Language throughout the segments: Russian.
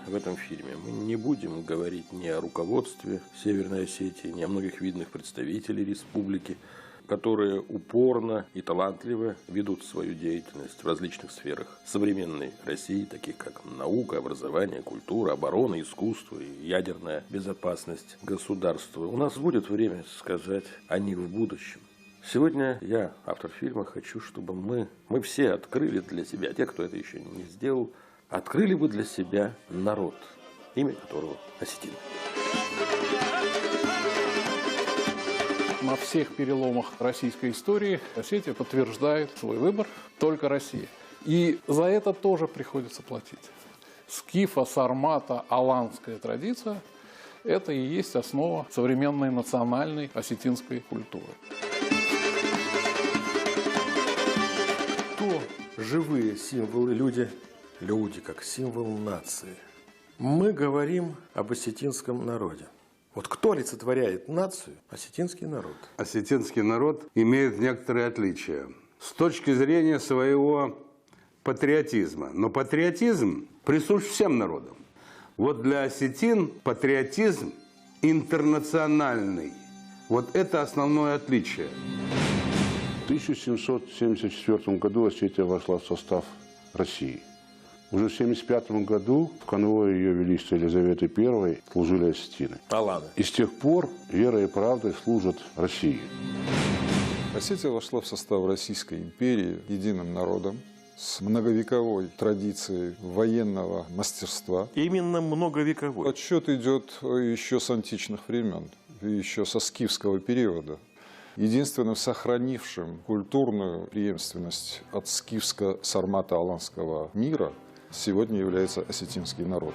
в этом фильме мы не будем говорить ни о руководстве Северной Осетии, ни о многих видных представителей республики, которые упорно и талантливо ведут свою деятельность в различных сферах современной России, таких как наука, образование, культура, оборона, искусство и ядерная безопасность государства. У нас будет время сказать о них в будущем. Сегодня я, автор фильма, хочу, чтобы мы все открыли для себя, те, кто это еще не сделал, открыли бы для себя народ, имя которого осетин. На всех переломах российской истории Осетия подтверждает свой выбор только Россия. И за это тоже приходится платить. Скифо-сармато-аланская традиция – это и есть основа современной национальной осетинской культуры. Кто живые символы люди как символ нации? Мы говорим об осетинском народе. Вот кто олицетворяет нацию? Осетинский народ. Осетинский народ имеет некоторые отличия с точки зрения своего патриотизма. Но патриотизм присущ всем народам. Вот для осетин патриотизм интернациональный. Вот это основное отличие. В 1774 году Осетия вошла в состав России. Уже в 1975 году в конвое Ее Величества Елизаветы I служили осетины. И с тех пор верой и правдой служат России. Осетия вошла в состав Российской империи единым народом с многовековой традицией военного мастерства. Именно многовековой. Отсчет идет еще с античных времен, еще со скифского периода. Единственным сохранившим культурную преемственность от скифско-сармато-аланского мира сегодня является осетинский народ.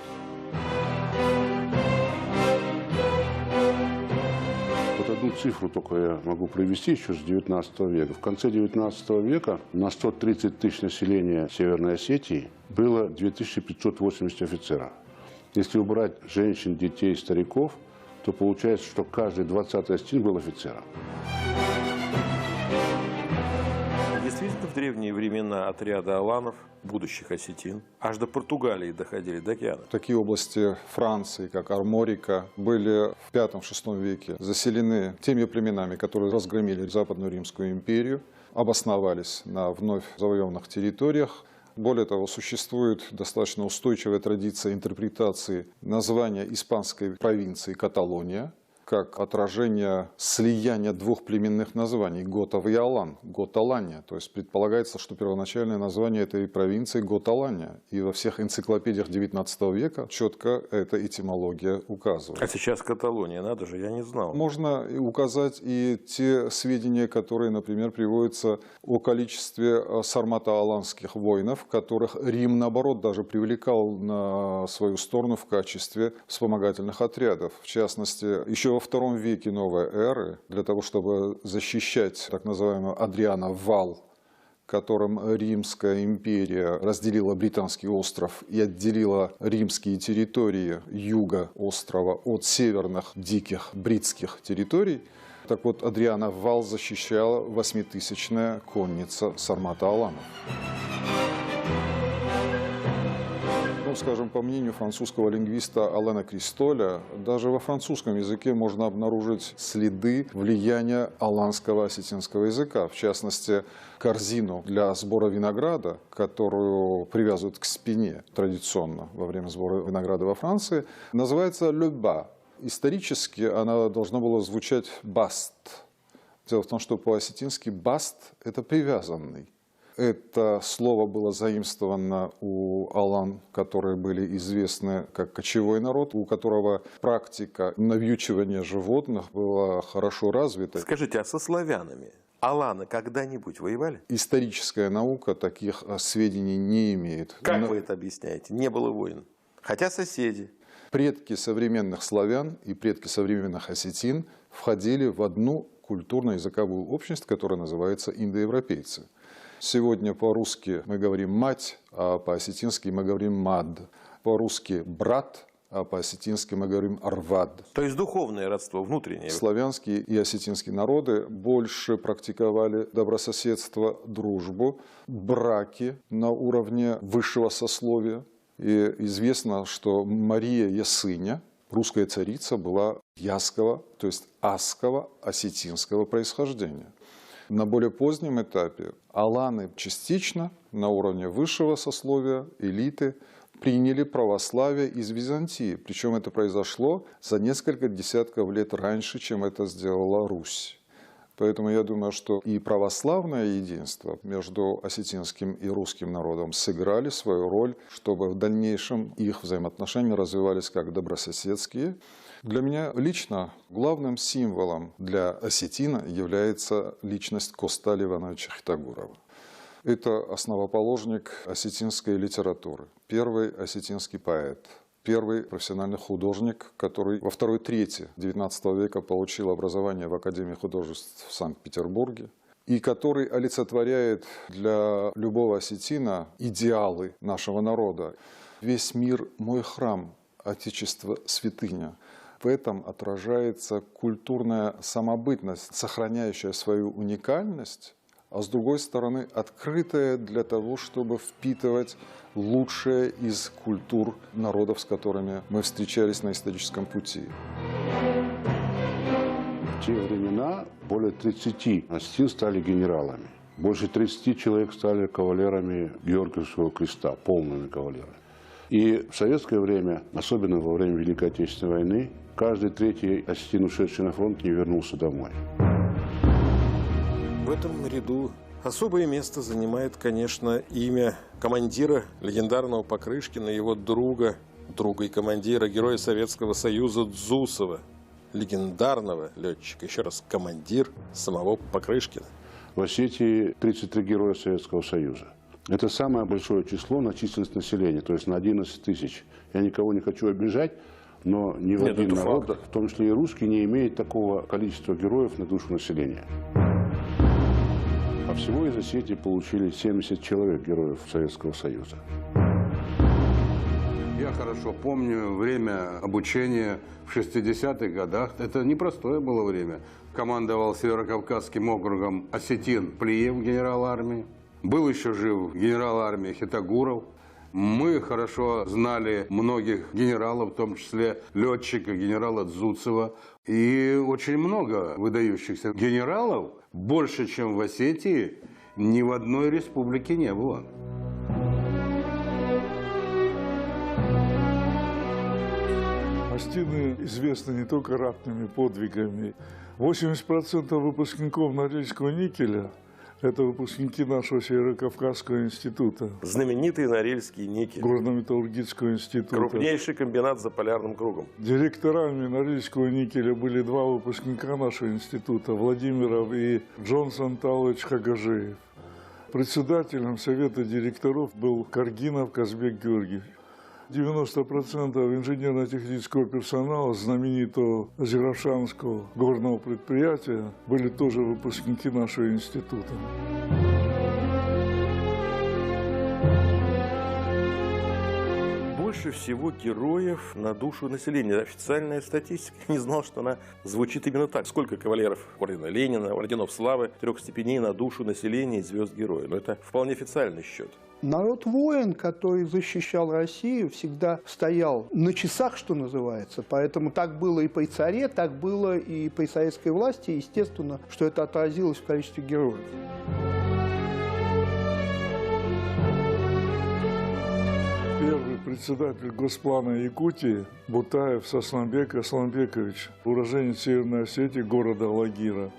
Вот одну цифру только я могу привести еще с 19 века. В конце 19 века на 130 тысяч населения Северной Осетии было 2580 офицеров. Если убрать женщин, детей, стариков, то получается, что каждый 20-й осетин был офицером. Действительно, в древние времена отряды аланов, будущих осетин, аж до Португалии доходили, до океана. Такие области Франции, как Арморика, были в V-VI веке заселены теми племенами, которые разгромили Западную Римскую империю, обосновались на вновь завоеванных территориях. Более того, существует достаточно устойчивая традиция интерпретации названия испанской провинции Каталония как отражение слияния двух племенных названий – Готов и Алан, Готалания. То есть предполагается, что первоначальное название этой провинции – Готалания. И во всех энциклопедиях XIX века четко эта этимология указывает. А сейчас Каталония, надо же, я не знал. Можно указать и те сведения, которые, например, приводятся о количестве сармато-аланских воинов, которых Рим, наоборот, даже привлекал на свою сторону в качестве вспомогательных отрядов. В частности, еще во II веке новой эры, для того, чтобы защищать так называемый Адрианов вал, которым Римская империя разделила Британский остров и отделила римские территории юга острова от северных диких бритских территорий. Так вот, Адрианов вал защищала 8000-я конница сармато-аланов. Скажем, по мнению французского лингвиста Алена Кристоля, даже во французском языке можно обнаружить следы влияния аланского осетинского языка. В частности, корзину для сбора винограда, которую привязывают к спине традиционно во время сбора винограда во Франции, называется «le-bas». Исторически она должна была звучать «баст». Дело в том, что по-осетински «баст» – это «привязанный». Это слово было заимствовано у алан, которые были известны как кочевой народ, у которого практика навьючивания животных была хорошо развита. Скажите, а со славянами аланы когда-нибудь воевали? Историческая наука таких сведений не имеет. Как вы это объясняете? Не было войн. Хотя соседи. Предки современных славян и предки современных осетин входили в одну культурно-языковую общность, которая называется индоевропейцы. Сегодня по-русски мы говорим «мать», а по-осетински мы говорим «мад». По-русски «брат», а по-осетински мы говорим «арвад». То есть духовное родство, внутреннее. Славянские и осетинские народы больше практиковали добрососедство, дружбу, браки на уровне высшего сословия. И известно, что Мария Ясыня, русская царица, была ясского, то есть асского, осетинского происхождения. На более позднем этапе аланы частично на уровне высшего сословия, элиты, приняли православие из Византии. Причем это произошло за несколько десятков лет раньше, чем это сделала Русь. Поэтому я думаю, что и православное единство между осетинским и русским народом сыграли свою роль, чтобы в дальнейшем их взаимоотношения развивались как добрососедские. Для меня лично главным символом для осетина является личность Костали Ивановича Хитагурова. Это основоположник осетинской литературы, первый осетинский поэт, первый профессиональный художник, который во второй трети XIX века получил образование в Академии художеств в Санкт-Петербурге, и который олицетворяет для любого осетина идеалы нашего народа. «Весь мир – мой храм, Отечество – святыня». В этом отражается культурная самобытность, сохраняющая свою уникальность, а с другой стороны открытая для того, чтобы впитывать лучшее из культур народов, с которыми мы встречались на историческом пути. В те времена более 30 осетин стали генералами. Больше 30 человек стали кавалерами Георгиевского креста, полными кавалерами. И в советское время, особенно во время Великой Отечественной войны, каждый третий осетин, ушедший на фронт, не вернулся домой. В этом ряду особое место занимает, конечно, имя командира легендарного Покрышкина, его друга и командира, героя Советского Союза Дзусова, легендарного летчика, еще раз, командир самого Покрышкина. В Осетии 33 героя Советского Союза. Это самое большое число на численность населения, то есть на 11 тысяч. Я никого не хочу обижать, но ни в один народ, в том числе и русский, не имеет такого количества героев на душу населения. А всего из Осетии получили 70 человек героев Советского Союза. Я хорошо помню время обучения в 60-х годах. Это непростое было время. Командовал Северокавказским округом осетин Плиев, генерал армии. Был еще жив генерал армии Хитагуров. Мы хорошо знали многих генералов, в том числе летчика, генерала Дзусова. И очень много выдающихся генералов, больше, чем в Осетии, ни в одной республике не было. Осетины известны не только ратными подвигами. 80% выпускников Норильского никеля – это выпускники нашего Северокавказского института. Знаменитый Норильский никель. Горно-металлургического института. Крупнейший комбинат за полярным кругом. Директорами Норильского никеля были два выпускника нашего института – Владимиров и Джонсон Талович Хагажеев. Председателем совета директоров был Каргинов Казбек Георгиевич. 90% инженерно-технического персонала знаменитого Зиравшанского горного предприятия были тоже выпускники нашего института. Больше всего героев на душу населения. Официальная статистика. Я не знал, что она звучит именно так. Сколько кавалеров ордена Ленина, орденов славы, 3 степеней на душу населения и звезд героя. Но это вполне официальный счет. Народ-воин, который защищал Россию, всегда стоял на часах, что называется. Поэтому так было и при царе, так было и при советской власти. Естественно, что это отразилось в количестве героев. Первый председатель Госплана Якутии Бутаев Сасламбек Асламбекович, уроженец Северной Осетии, города Лагира.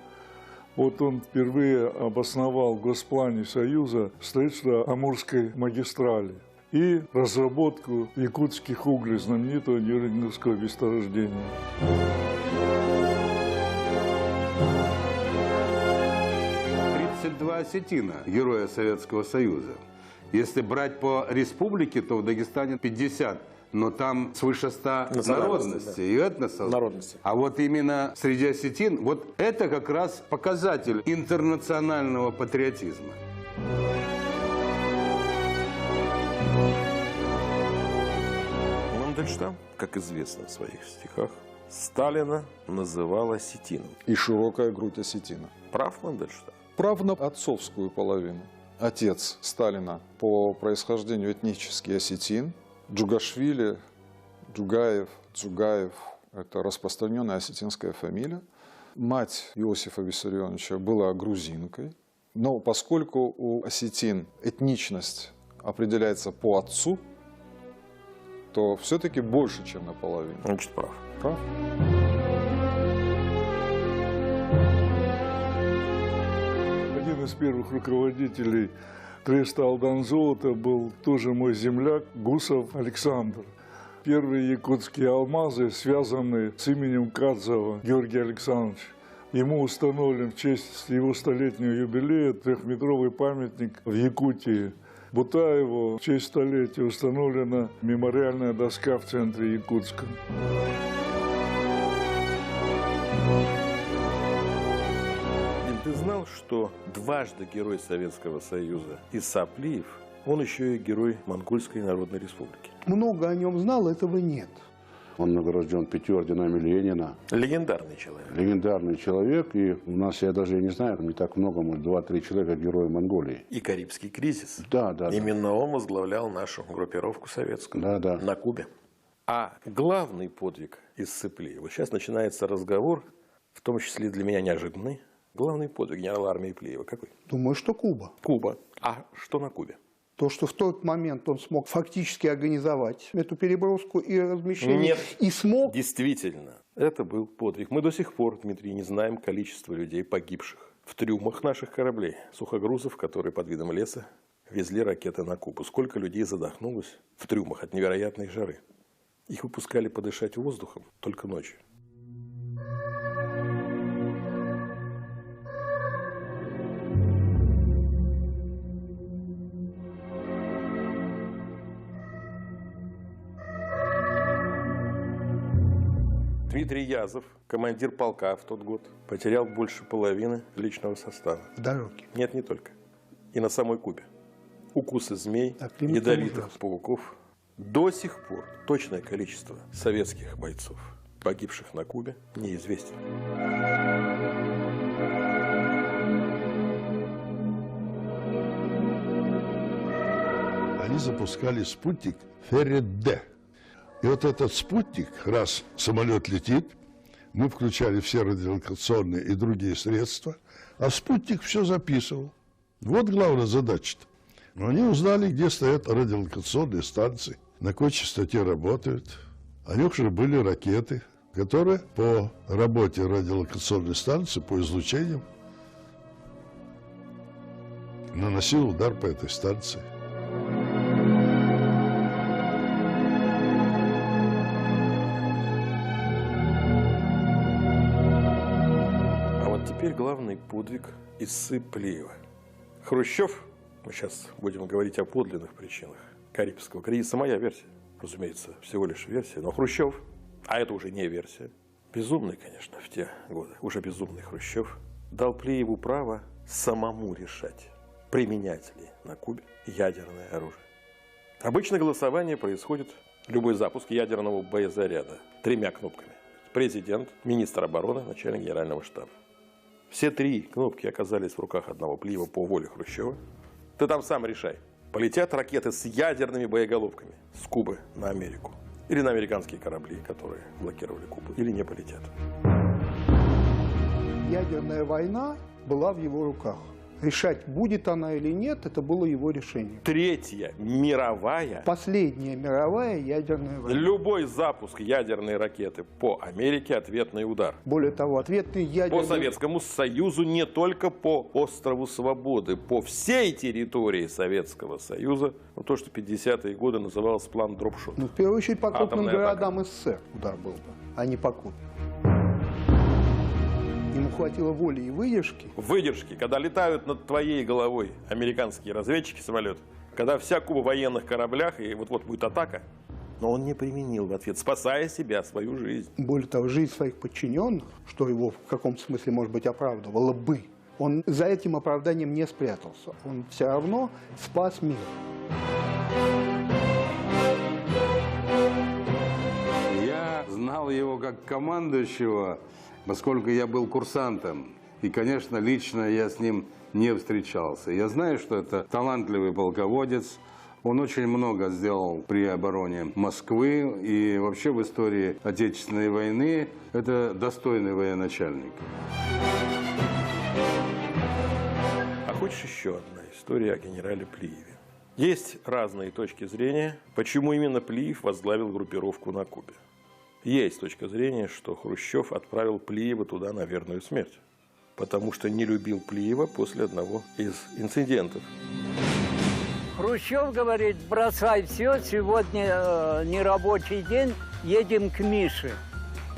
Вот он впервые обосновал в Госплане Союза строительство Амурской магистрали и разработку якутских углей, знаменитого Нюрнбергского месторождения. осетина, героя Советского Союза. Если брать по республике, то в Дагестане 50. Но там свыше 100 народностей и этносов. А вот именно среди осетин, вот это как раз показатель интернационального патриотизма. Мандельштам, как известно в своих стихах, Сталина называл осетином. И широкая грудь осетина. Прав Мандельштам? Прав на отцовскую половину. Отец Сталина по происхождению этнический осетин. Джугашвили, Джугаев, Джугаев – это распространенная осетинская фамилия. Мать Иосифа Виссарионовича была грузинкой, но поскольку у осетин этничность определяется по отцу, то все-таки больше, чем наполовину. Значит, прав. Прав? Один из первых руководителей треста «Алдан Золото» был тоже мой земляк Гусов Александр. Первые якутские алмазы связаны с именем Кадзова Георгия Александровича. Ему установлен в честь его столетнего юбилея трехметровый памятник в Якутии. Бутаеву в честь столетия установлена мемориальная доска в центре Якутска. Ты знал, что дважды герой Советского Союза Иса Плиев, он еще и герой Монгольской Народной Республики? Много о нем знал, этого нет. Он награжден 5 орденами Ленина. Легендарный человек. Легендарный человек. И у нас, я даже не знаю, не так много, может, 2-3 человека герои Монголии. И Карибский кризис. Да, да. Именно он возглавлял нашу группировку советскую Да, да. на Кубе. А главный подвиг Исы Плиева, сейчас начинается разговор, в том числе для меня неожиданный. Главный подвиг генерала армии Плиева какой? Думаю, что Куба. Куба. А что на Кубе? То, что в тот момент он смог фактически организовать эту переброску и размещение. Нет. И смог. Действительно, это был подвиг. Мы до сих пор, Дмитрий, не знаем количество людей, погибших в трюмах наших кораблей, сухогрузов, которые под видом леса везли ракеты на Кубу. Сколько людей задохнулось в трюмах от невероятной жары. Их выпускали подышать воздухом только ночью. Дмитрий Язов, командир полка в тот год, потерял больше половины личного состава. В дороге. Нет, не только. И на самой Кубе. Укусы змей, А климат ядовитых ужасный. пауков. До сих пор точное количество советских бойцов, погибших на Кубе, неизвестен. Они запускали спутник Феррет-Д. И вот этот спутник, раз самолет летит, мы включали все радиолокационные и другие средства, а спутник все записывал. Вот главная задача-то. Но они узнали, где стоят радиолокационные станции, на какой частоте работают. У них же были ракеты, которые по работе радиолокационной станции, по излучениям, наносил удар по этой станции. Теперь главный подвиг Исы Плиева. Хрущев, мы сейчас будем говорить о подлинных причинах Карибского кризиса, моя версия, разумеется, всего лишь версия, но Хрущев, а это уже не версия, безумный, конечно, в те годы, уже безумный Хрущев, дал Плиеву право самому решать, применять ли на Кубе ядерное оружие. Обычно голосование происходит, любой запуск ядерного боезаряда, 3 кнопками. Президент, министр обороны, начальник генерального штаба. Все 3 кнопки оказались в руках одного Плиева по воле Хрущева. Ты там сам решай, полетят ракеты с ядерными боеголовками с Кубы на Америку или на американские корабли, которые блокировали Кубу, или не полетят. Ядерная война была в его руках. Решать, будет она или нет, это было его решение. Третья мировая. Последняя мировая ядерная война. Любой запуск ядерной ракеты по Америке – ответный удар. Более того, ответный ядерный... По Советскому Союзу, не только по острову Свободы, по всей территории Советского Союза. Ну, то, что в 50-е годы называлось план Дропшот. Ну, в первую очередь, по крупным Атомная городам СССР удар был бы, а не по Кубе. Ему хватило воли и выдержки. Выдержки, когда летают над твоей головой американские разведчики, самолет, когда вся Куба в военных кораблях, и вот-вот будет атака, но он не применил в ответ, спасая себя, свою жизнь. Более того, жизнь своих подчиненных, что его в каком-то смысле, может быть, оправдывало бы, он за этим оправданием не спрятался. Он все равно спас мир. Я знал его как командующего, поскольку я был курсантом. И, конечно, лично я с ним не встречался. Я знаю, что это талантливый полководец, Он очень много сделал при обороне Москвы. И вообще в истории Отечественной войны это достойный военачальник. А хочешь еще одна история о генерале Плиеве? Есть разные точки зрения, почему именно Плиев возглавил группировку на Кубе. Есть точка зрения, что Хрущев отправил Плиева туда на верную смерть, потому что не любил Плиева после одного из инцидентов. Хрущев говорит: бросай все, сегодня нерабочий день, едем к Мише.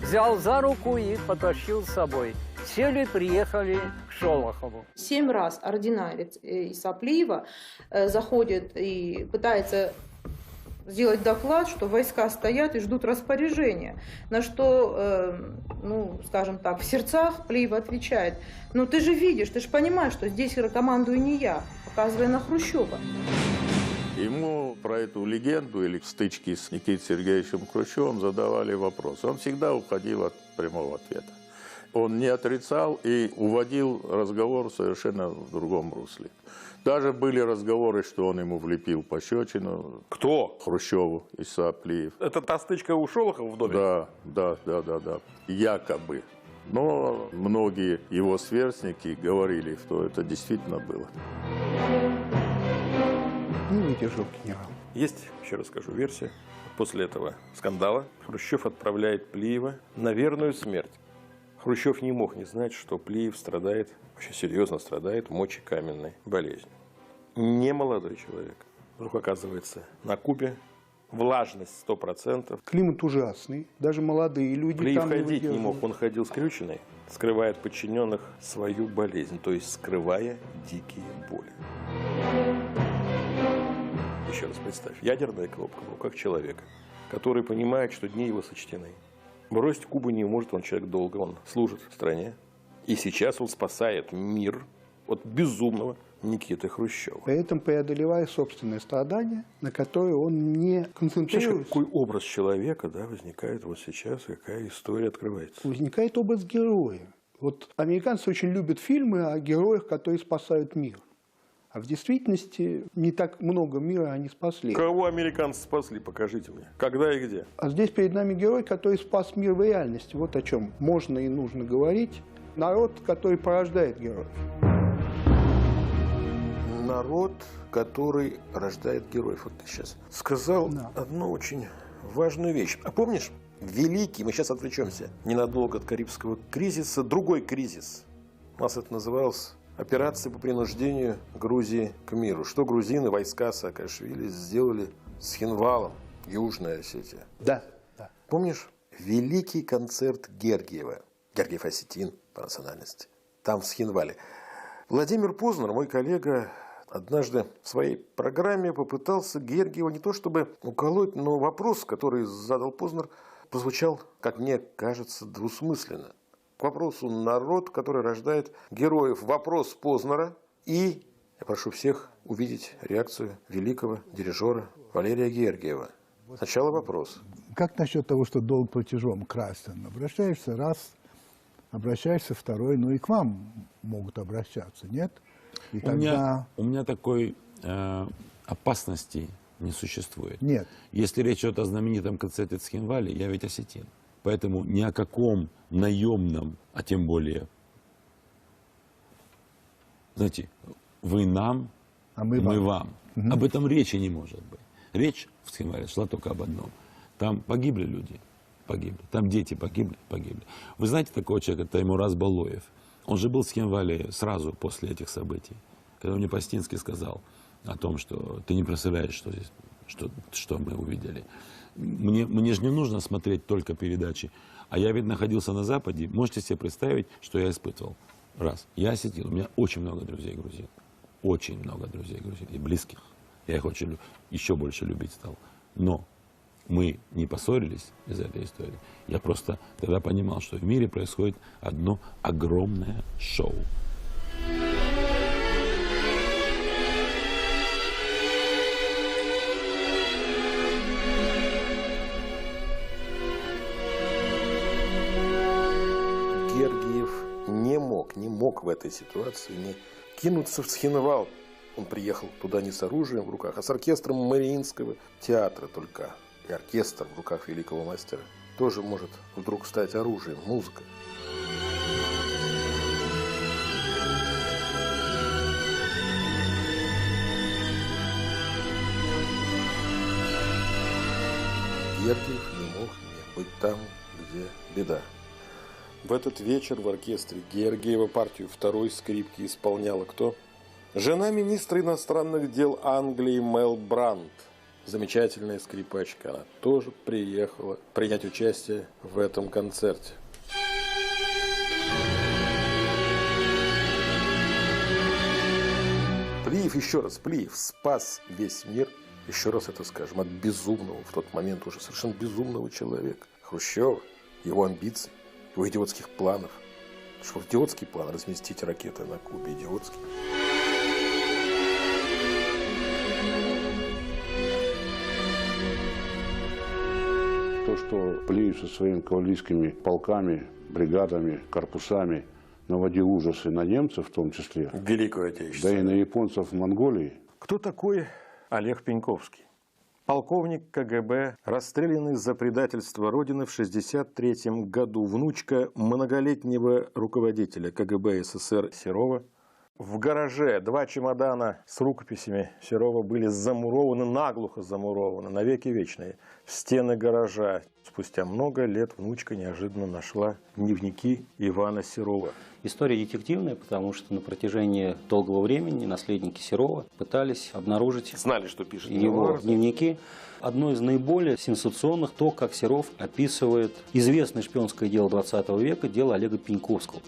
Взял за руку и потащил с собой. Сели, приехали к Шолохову. 7 раз ординарец из Плиева заходит и пытается сделать доклад, что войска стоят и ждут распоряжения. На что, скажем так, в сердцах Плиев отвечает: ну ты же видишь, ты же понимаешь, что здесь командую не я, показывая на Хрущева. Ему про эту легенду или стычки с Никитой Сергеевичем Хрущевым задавали вопросы. Он всегда уходил от прямого ответа. Он не отрицал и уводил разговор совершенно в другом русле. Даже были разговоры, что он ему влепил пощечину. Кто? Хрущеву из Плиев. Это та стычка у Шолохова в доме? Да. Якобы. Но многие его сверстники говорили, что это действительно было. Не выдержал генерал. Есть, еще раз скажу, версия. После этого скандала Хрущев отправляет Плиева на верную смерть. Хрущев не мог не знать, что Плиев страдает, вообще серьезно страдает мочекаменной болезнью. Не молодой человек. Вдруг оказывается на Кубе, влажность 100%. Климат ужасный, даже молодые люди Плиев там ходить не выдерживают. мог, он ходил скрюченный, скрывая от подчиненных свою болезнь, то есть скрывая дикие боли. Еще раз представь, ядерная кнопка в руках человека, который понимает, что дни его сочтены. Бросить Кубу не может, он человек долго, он служит стране. И сейчас он спасает мир от безумного Никиты Хрущева. При этом преодолевая собственные страдания, на которые он не концентрируется. Какой образ человека, да, возникает вот сейчас, какая история открывается? Возникает образ героя. Вот американцы очень любят фильмы о героях, которые спасают мир. А в действительности не так много мира они спасли. Кого американцы спасли? Покажите мне. Когда и где? А здесь перед нами герой, который спас мир в реальности. Вот о чем можно и нужно говорить. Народ, который порождает героев. Народ, который рождает героев. Вот ты сейчас сказал одну очень важную вещь. А помнишь, великий, мы сейчас отвлечемся ненадолго от Карибского кризиса, другой кризис. У нас это называлось операция по принуждению Грузии к миру. Что грузины, войска Саакашвили сделали с Хинвалом, Южная Осетия. Да. Помнишь великий концерт Гергиева? Гергиев осетин по национальности. Там в Схинвале. Владимир Познер, мой коллега, однажды в своей программе попытался Гергиева не то чтобы уколоть, но вопрос, который задал Познер, прозвучал, как мне кажется, двусмысленно. К вопросу «народ, который рождает героев». Вопрос Познера. И я прошу всех увидеть реакцию великого дирижера Валерия Гергиева. Сначала вопрос. Как насчет того, что долг платежом красен? Обращаешься раз, обращаешься второй, ну и к вам могут обращаться, нет? И тогда... у меня такой опасности не существует. Нет. Если речь идет о знаменитом концерте Цхинвали, я ведь осетин. Поэтому ни о каком наемном, а тем более, знаете, вы нам, а мы вам. Об этом речи не может быть. Речь в Цхинвале шла только об одном. Там погибли люди, погибли. Там дети погибли. Вы знаете такого человека, это Таймураз Балоев. Он же был в Цхинвале сразу после этих событий. Когда мне Пастинский сказал о том, что ты не представляешь, что здесь, что мы увидели. Мне же не нужно смотреть только передачи. А я ведь находился на Западе. Можете себе представить, что я испытывал. Раз. Я осетин. У меня очень много друзей грузин. Очень много друзей грузин. И близких. Я их очень еще больше любить стал. Но мы не поссорились из-за этой истории. Я просто тогда понимал, что в мире происходит одно огромное шоу. Гергиев не мог в этой ситуации не кинуться в Цхинвал. Он приехал туда не с оружием в руках, а с оркестром Мариинского театра только. И оркестр в руках великого мастера тоже может вдруг стать оружием, музыкой. Гергиев не мог не быть там, где беда. В этот вечер в оркестре Гергиева партию второй скрипки исполняла кто? Жена министра иностранных дел Англии Мел Брандт. Замечательная скрипачка. Она тоже приехала принять участие в этом концерте. Плиев, еще раз, Плиев спас весь мир. Еще раз это скажем, от безумного, в тот момент уже совершенно безумного человека. Хрущева, его амбиций, его идиотских планов. Что идиотский план разместить ракеты на Кубе, идиотский. То, что Плиев со своими кавалерийскими полками, бригадами, корпусами наводил ужасы на немцев в том числе, Великую Отечественную, да и на японцев в Монголии. Кто такой Олег Пеньковский? Полковник КГБ, расстрелянный за предательство Родины в 1963 году, внучка многолетнего руководителя КГБ СССР Серова. В гараже 2 чемодана с рукописями Серова были замурованы, наглухо замурованы, навеки вечные, в стены гаража. Спустя много лет внучка неожиданно нашла дневники Ивана Серова. История детективная, потому что на протяжении долгого времени наследники Серова пытались обнаружить Знали, что пишет его дневники. Одно из наиболее сенсационных то, как Серов описывает известное шпионское дело 20 века, дело Олега Пеньковского.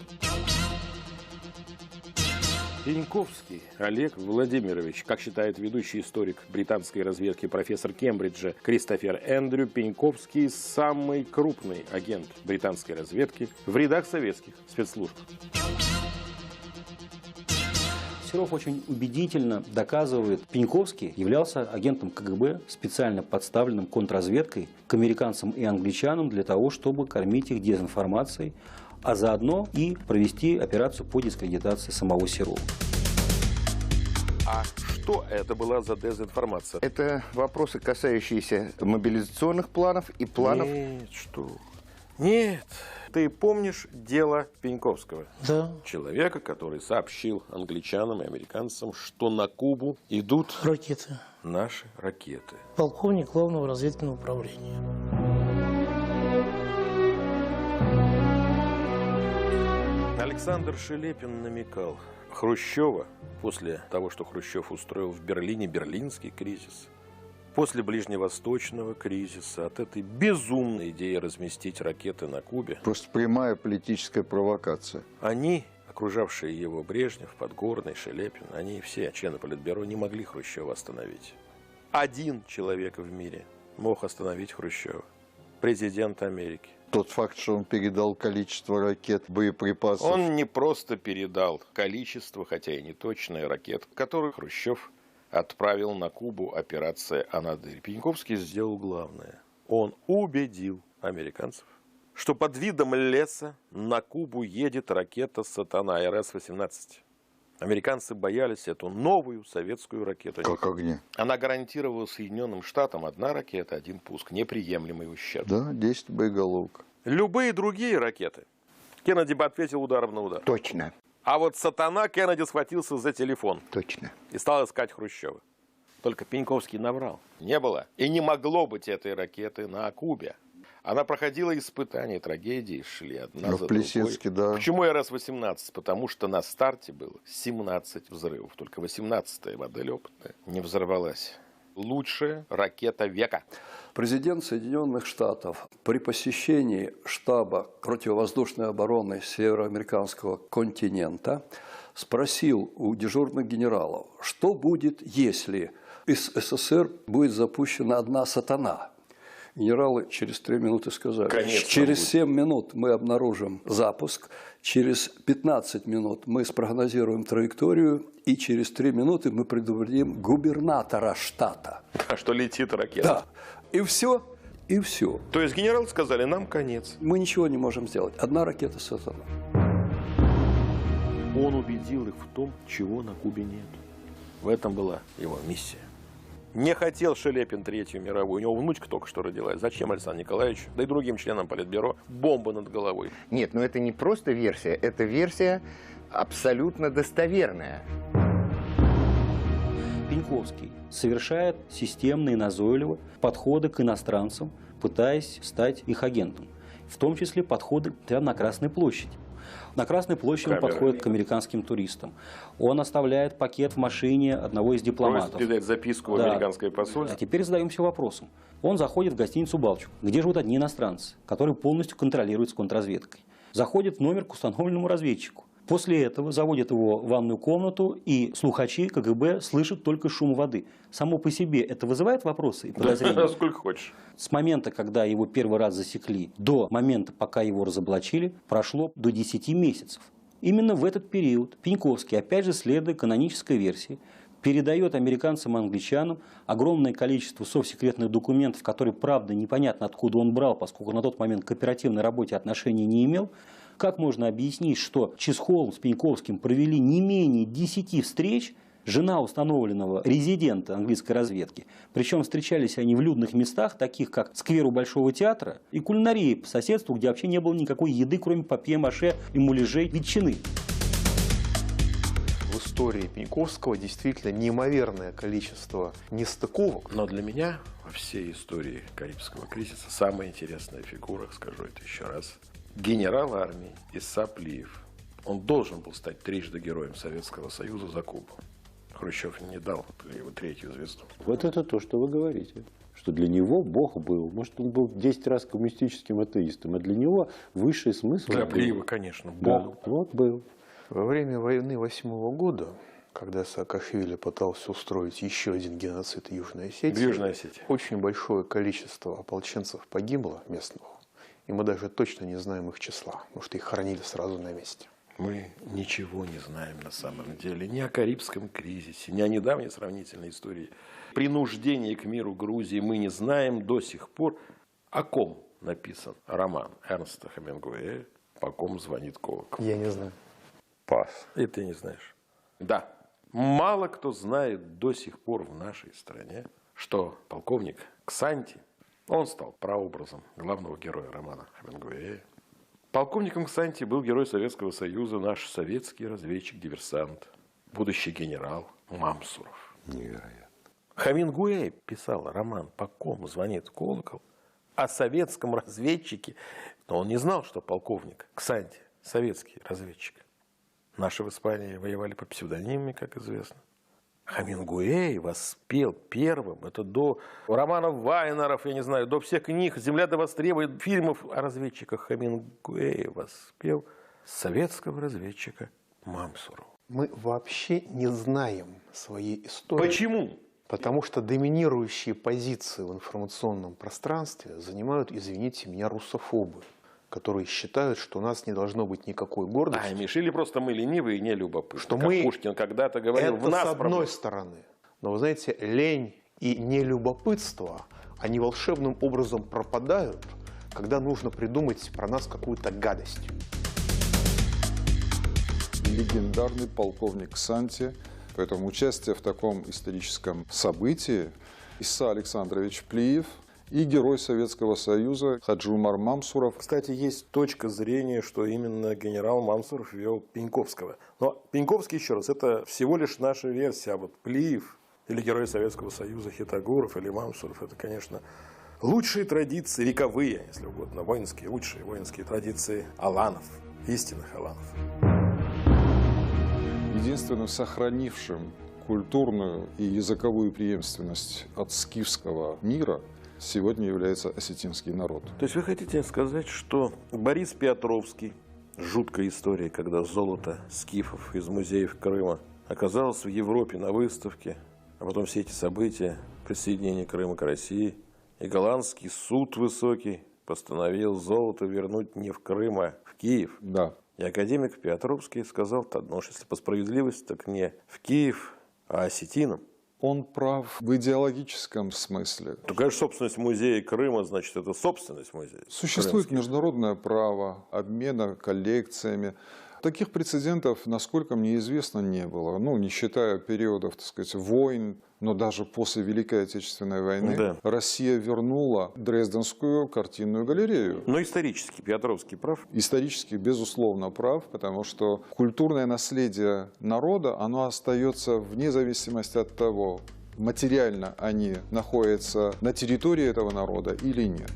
Пеньковский Олег Владимирович, как считает ведущий историк британской разведки профессор Кембриджа Кристофер Эндрю, Пеньковский самый крупный агент британской разведки в рядах советских спецслужб. Серов очень убедительно доказывает, Пеньковский являлся агентом КГБ, специально подставленным контрразведкой к американцам и англичанам для того, чтобы кормить их дезинформацией, а заодно и провести операцию по дискредитации самого Серова. А что это была за дезинформация? Это вопросы, касающиеся мобилизационных планов и планов... Нет, что? Нет. Ты помнишь дело Пеньковского? Да. Человека, который сообщил англичанам и американцам, что на Кубу идут... Ракеты. Наши ракеты. Полковник Главного разведывательного управления. Александр Шелепин намекал. Хрущева, после того, что Хрущев устроил в Берлине берлинский кризис, после ближневосточного кризиса, от этой безумной идеи разместить ракеты на Кубе. Просто прямая политическая провокация. Они, окружавшие его Брежнев, Подгорный, Шелепин, они все, члены Политбюро, не могли Хрущева остановить. Один человек в мире мог остановить Хрущева. Президент Америки. Тот факт, что он передал количество ракет, боеприпасов. Он не просто передал количество, хотя и не точное, ракет, которые Хрущев отправил на Кубу, операция «Анадырь». Пеньковский сделал главное. Он убедил американцев, что под видом леса на Кубу едет ракета «Сатана» РС-18. Американцы боялись эту новую советскую ракету. Как огня. Она гарантировала Соединенным Штатам 1 ракета, 1 пуск, неприемлемый ущерб. Да, 10 боеголовок. Любые другие ракеты Кеннеди бы ответил ударом на удар. Точно. А вот «Сатана» Кеннеди схватился за телефон. Точно. И стал искать Хрущева. Только Пеньковский наврал. Не было и не могло быть этой ракеты на Кубе. Она проходила испытания, трагедии шли одна за другой. Да. Почему РС-18? Потому что на старте было 17 взрывов. Только 18-я модель опытная не взорвалась. Лучшая ракета века. Президент Соединенных Штатов при посещении штаба противовоздушной обороны североамериканского континента спросил у дежурных генералов, что будет, если из СССР будет запущена 1 «Сатана». Генералы через 3 минуты сказали, конечно, через 7 минут мы обнаружим запуск, через 15 минут мы спрогнозируем траекторию, и через 3 минуты мы предупредим губернатора штата. Что летит ракета. Да. И все, и все. То есть генералы сказали, нам конец. Мы ничего не можем сделать. 1 ракета «Сатана». Он убедил их в том, чего на Кубе нет. В этом была его миссия. Не хотел Шелепин Третью мировую. У него внучка только что родилась. Зачем Александру Николаевичу, да и другим членам Политбюро, бомба над головой? Нет, но это не просто версия, это версия абсолютно достоверная. Пеньковский совершает системно и назойливо подходы к иностранцам, пытаясь стать их агентом. В том числе подходы на Красной площади. На Красной площади он подходит к американским туристам. Он оставляет пакет в машине одного из дипломатов. Просит передать записку в американское посольство. А теперь задаемся вопросом. Он заходит в гостиницу «Балчук», где живут одни иностранцы, которые полностью контролируются контрразведкой. Заходит в номер к установленному разведчику. После этого заводят его в ванную комнату, и слухачи КГБ слышат только шум воды. Само по себе это вызывает вопросы и подозрения? Да, сколько хочешь. С момента, когда его первый раз засекли, до момента, пока его разоблачили, прошло до 10 месяцев. Именно в этот период Пеньковский, опять же следуя канонической версии, передает американцам и англичанам огромное количество совсекретных документов, которые, правда, непонятно откуда он брал, поскольку на тот момент к оперативной работе отношения не имел. Как можно объяснить, что Чисхолм с Пеньковским провели не менее 10 встреч, жена установленного резидента английской разведки, причем встречались они в людных местах, таких как сквер у Большого театра и кулинарии по соседству, где вообще не было никакой еды, кроме папье-маше и муляжей ветчины. В истории Пеньковского действительно неимоверное количество нестыковок. Но для меня во всей истории Карибского кризиса самая интересная фигура, скажу это еще раз, генерал армии Иса Плиев. Он должен был стать трижды героем Советского Союза за Кубу. Хрущев не дал Плиеву третью звезду. Вот это то, что вы говорите. Что для него Бог был. Может, он был 10 раз коммунистическим атеистом, а для него высший смысл... Для Плиева, конечно, был. Да, вот был. Во время войны 1908 года, когда Саакашвили пытался устроить еще один геноцид Южной Осетии, Южной Осетии, очень большое количество ополченцев погибло местных. И мы даже точно не знаем их числа, потому что их хоронили сразу на месте. Мы ничего не знаем на самом деле ни о Карибском кризисе, ни о недавней сравнительной истории принуждения к миру Грузии. Мы не знаем до сих пор, о ком написан роман Эрнста Хемингуэя «По ком звонит колокол». Я не знаю. Пас. И ты не знаешь. Да. Мало кто знает до сих пор в нашей стране, что полковник Ксанти, он стал прообразом главного героя романа Хемингуэя. Полковником Ксанти был герой Советского Союза, наш советский разведчик-диверсант, будущий генерал Мамсуров. Невероятно. Хемингуэй писал роман «По ком звонит колокол» о советском разведчике, но он не знал, что полковник Ксанти советский разведчик. Наши в Испании воевали по псевдонимам, как известно. Хемингуэй воспел первым, это до романов Вайнеров, я не знаю, до всех книг «Земля до востребует», фильмов о разведчиках. Хемингуэй воспел советского разведчика Мамсурова. Мы вообще не знаем своей истории. Почему? Потому что доминирующие позиции в информационном пространстве занимают, извините меня, русофобы, которые считают, что у нас не должно быть никакой гордости. Миш, или просто мы ленивые и нелюбопытны, что как мы... Пушкин когда-то говорил, это в нас с одной стороны. Но вы знаете, лень и нелюбопытство, они волшебным образом пропадают, когда нужно придумать про нас какую-то гадость. Легендарный полковник Ксанти. Поэтому участие в таком историческом событии Иса Александрович Плиев и герой Советского Союза Хаджи Умар Мамсуров. Кстати, есть точка зрения, что именно генерал Мамсуров вел Пеньковского. Но Пеньковский, еще раз, это всего лишь наша версия. А вот Плиев или герой Советского Союза Хитагуров или Мамсуров, это, конечно, лучшие традиции, вековые, если угодно, воинские, лучшие воинские традиции аланов, истинных аланов. Единственным сохранившим культурную и языковую преемственность от скифского мира сегодня является осетинский народ. То есть вы хотите сказать, что Борис Петровский, жуткая история, когда золото скифов из музеев Крыма оказалось в Европе на выставке, а потом все эти события, присоединение Крыма к России, и голландский суд высокий постановил золото вернуть не в Крым, а в Киев. Да. И академик Петровский сказал одно, что если по справедливости, так не в Киев, а осетинам. Он прав в идеологическом смысле. То, конечно, собственность музея Крыма, значит, это собственность музея. Существует крымских. международное право обмена коллекциями. Таких прецедентов, насколько мне известно, не было. Ну, не считая периодов, так сказать, войн, но даже после Великой Отечественной войны Россия вернула Дрезденскую картинную галерею. Но исторически Петровский прав? Исторически, безусловно, прав, потому что культурное наследие народа, оно остается вне зависимости от того, материально они находятся на территории этого народа или нет.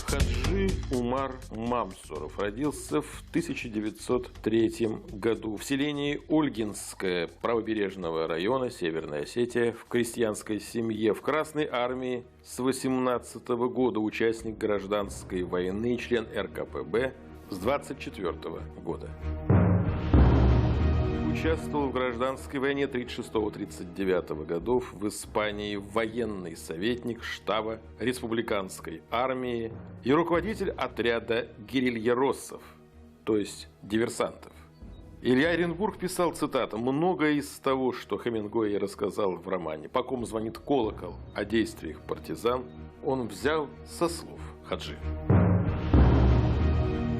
Хаджи Умар Мамсуров родился в 1903 году в селении Ольгинское правобережного района Северная Осетия в крестьянской семье в Красной армии с 18 года, участник гражданской войны, член РКПБ с 24 года. Участвовал в гражданской войне 36-39 годов в Испании, военный советник штаба республиканской армии и руководитель отряда гирильеросов, то есть диверсантов. Илья Оренбург писал, цитата, «Многое из того, что Хемингуэй рассказал в романе «По ком звонит колокол» о действиях партизан, он взял со слов Хаджи».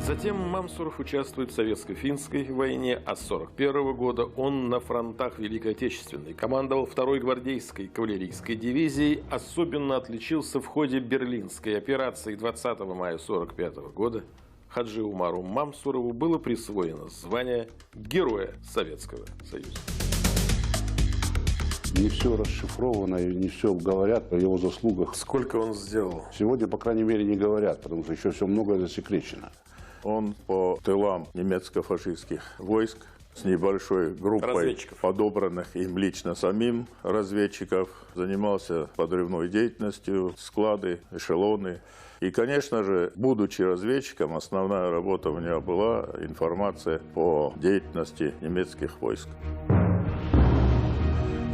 Затем Мамсуров участвует в советско-финской войне, а с 1941 года он на фронтах Великой Отечественной. Командовал 2-й гвардейской кавалерийской дивизией, особенно отличился в ходе Берлинской операции 20 мая 1945 года. Хаджи Умару Мамсурову было присвоено звание Героя Советского Союза. Не все расшифровано и не все говорят о его заслугах. Сколько он сделал? Сегодня, по крайней мере, не говорят, потому что еще все многое засекречено. Он по тылам немецко-фашистских войск с небольшой группой подобранных им лично самим разведчиков занимался подрывной деятельностью, склады, эшелоны. И, конечно же, будучи разведчиком, основная работа у него была информация по деятельности немецких войск.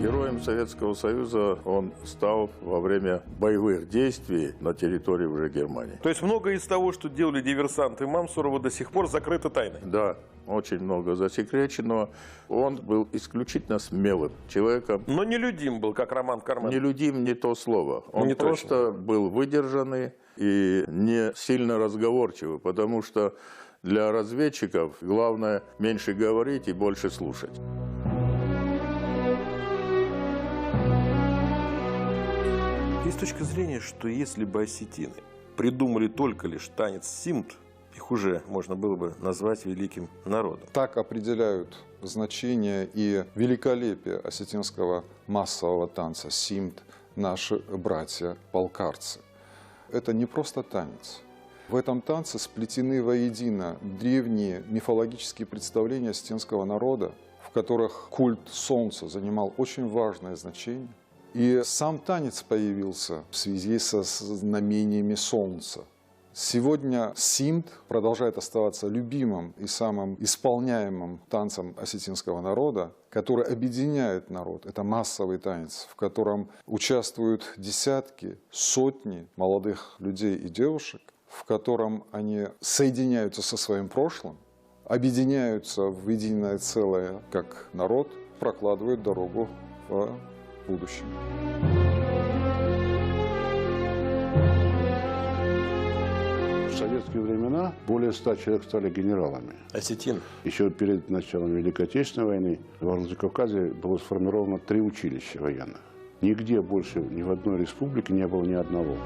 Героем Советского Союза он стал во время боевых действий на территории уже Германии. То есть многое из того, что делали диверсанты Мамсурова, до сих пор закрыто тайной? Да, очень много засекречено. Он был исключительно смелым человеком. Но нелюдим был, как Роман Карман. Нелюдим не то слово. Он не просто был выдержанный и не сильно разговорчивый, потому что для разведчиков главное меньше говорить и больше слушать. Есть точка зрения, что если бы осетины придумали только лишь танец симт, их уже можно было бы назвать великим народом. Так определяют значение и великолепие осетинского массового танца симт наши братья-балкарцы. Это не просто танец. В этом танце сплетены воедино древние мифологические представления осетинского народа, в которых культ солнца занимал очень важное значение. И сам танец появился в связи со знамениями солнца. Сегодня симт продолжает оставаться любимым и самым исполняемым танцем осетинского народа, который объединяет народ. Это массовый танец, в котором участвуют десятки, сотни молодых людей и девушек, в котором они соединяются со своим прошлым, объединяются в единое целое как народ, прокладывают дорогу в будущем. В советские времена более 100 человек стали генералами. Осетин. Еще перед началом Великой Отечественной войны в Владикавказе было сформировано 3 училища военных. Нигде больше, ни в одной республике не было ни одного.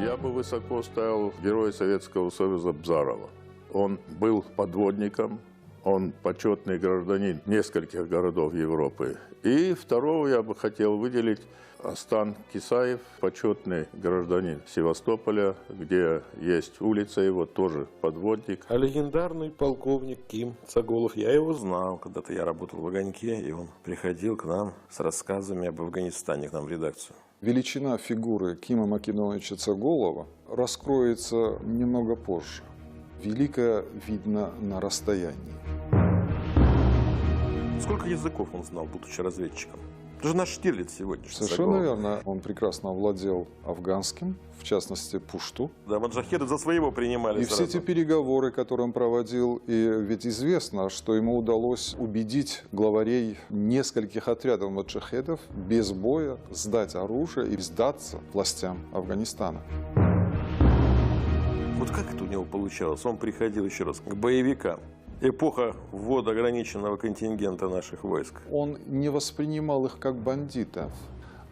Я бы высоко ставил героя Советского Союза Бзарова. Он был подводником. Он почетный гражданин нескольких городов Европы. И второго я бы хотел выделить Астан Кисаев, почетный гражданин Севастополя, где есть улица его, тоже подводник. А легендарный полковник Ким Цаголов, я его знал. Когда-то я работал в «Огоньке», и он приходил к нам с рассказами об Афганистане, к нам в редакцию. Величина фигуры Кима Македоновича Цаголова раскроется немного позже. Великое видно на расстоянии. Сколько языков он знал, будучи разведчиком? Это же наш Штирлиц сегодняшний. Совершенно верно. Он прекрасно овладел афганским, в частности, пушту. Да, маджахеды за своего принимали. И все эти переговоры, которые он проводил, и ведь известно, что ему удалось убедить главарей нескольких отрядов маджахедов без боя сдать оружие и сдаться властям Афганистана. Вот как это у него получалось? Он приходил, еще раз, к боевикам. Эпоха ввода ограниченного контингента наших войск. Он не воспринимал их как бандитов.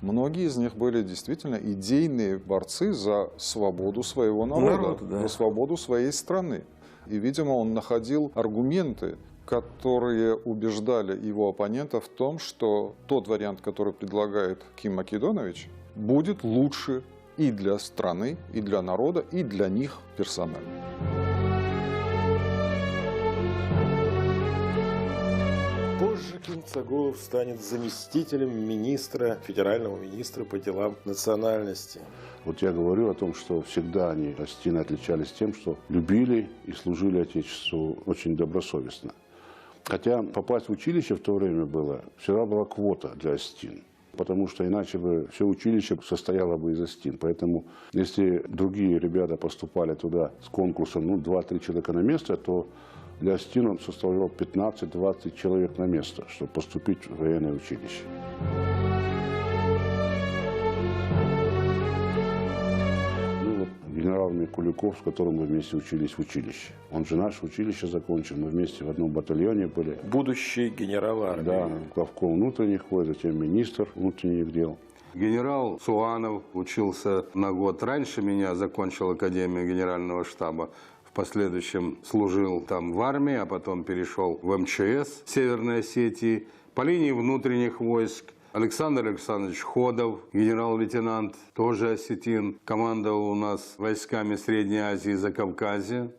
Многие из них были действительно идейные борцы за свободу своего народа, за свободу своей страны. И, видимо, он находил аргументы, которые убеждали его оппонентов в том, что тот вариант, который предлагает Ким Македонович, будет лучше и для страны, и для народа, и для них персонально. Позже Ким Цагулов станет заместителем министра, федерального министра по делам национальности. Вот я говорю о том, что всегда они, осетины, отличались тем, что любили и служили Отечеству очень добросовестно. Хотя попасть в училище в то время было, всегда была квота для осетин. Потому что иначе бы все училище состояло бы из осетин. Поэтому если другие ребята поступали туда с конкурсом 2-3 человека на место, то для осетин он составлял 15-20 человек на место, чтобы поступить в военное училище. Генерал Микуликов, с которым мы вместе учились в училище. Он же наше училище закончил, мы вместе в одном батальоне были. Будущий генерал армии. Да, главком внутренних войск, затем министр внутренних дел. Генерал Суанов учился на год раньше меня, закончил Академию Генерального штаба. В последующем служил там в армии, а потом перешел в МЧС Северной Осетии. По линии внутренних войск Александр Александрович Ходов, генерал-лейтенант, тоже осетин, командовал у нас войсками Средней Азии и Закавказья.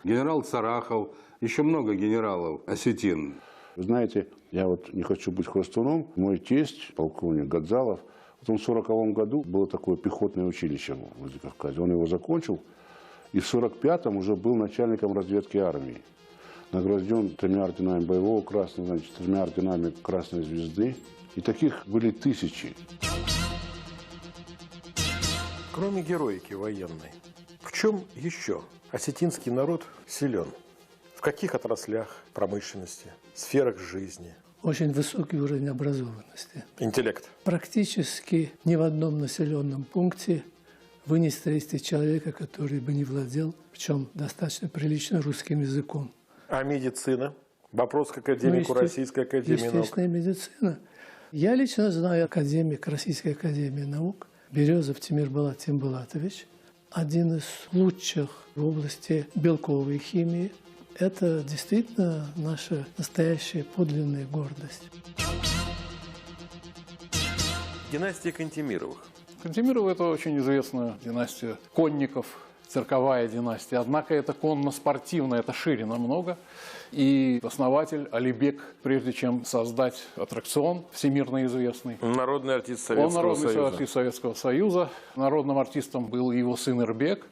Генерал Царахов, еще много генералов осетин. Вы знаете, я вот не хочу быть хвостуном, мой тесть, полковник Гадзалов, в 1940 году было такое пехотное училище в Закавказье. Он его закончил и в 1945-м уже был начальником разведки армии. Награжден 3 орденами боевого красного, значит, 3 орденами Красной Звезды. И таких были тысячи. Кроме героики военной, в чем еще осетинский народ силен? В каких отраслях промышленности, сферах жизни? Очень высокий уровень образованности. Интеллект. Практически ни в одном населенном пункте вы не встретите человека, который бы не владел, причем достаточно прилично, русским языком. А медицина? Вопрос к академику Российской академии наук. Естественная медицина. Я лично знаю академик Российской академии наук Березов Тимир Булат Тимбулатович, один из лучших в области белковой химии. Это действительно наша настоящая подлинная гордость. Династия Кантемировых. Кантемировы – это очень известная династия конников, цирковая династия. Однако это конно-спортивная, это шире намного. И основатель Алибек, прежде чем создать аттракцион всемирно известный. Народный артист Советского Союза. Он народный артист Советского Союза. Народным артистом был его сын Ирбек.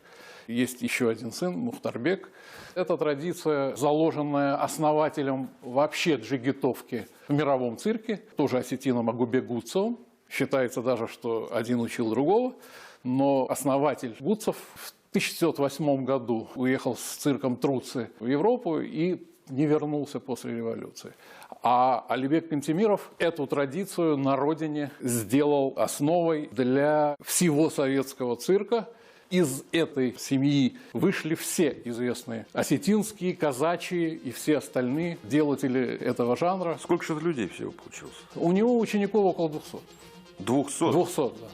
Есть еще один сын, Мухтарбек. Эта традиция, заложенная основателем вообще джигитовки в мировом цирке, тоже осетином Агубек Гуцевым. Считается даже, что один учил другого. Но основатель Гуцев в 1908 году уехал с цирком Труци в Европу и не вернулся после революции. А Алибек Кантемиров эту традицию на родине сделал основой для всего советского цирка. Из этой семьи вышли все известные осетинские, казачьи и все остальные делатели этого жанра. Сколько же людей всего получилось? У него учеников около 200. 200? 200, да.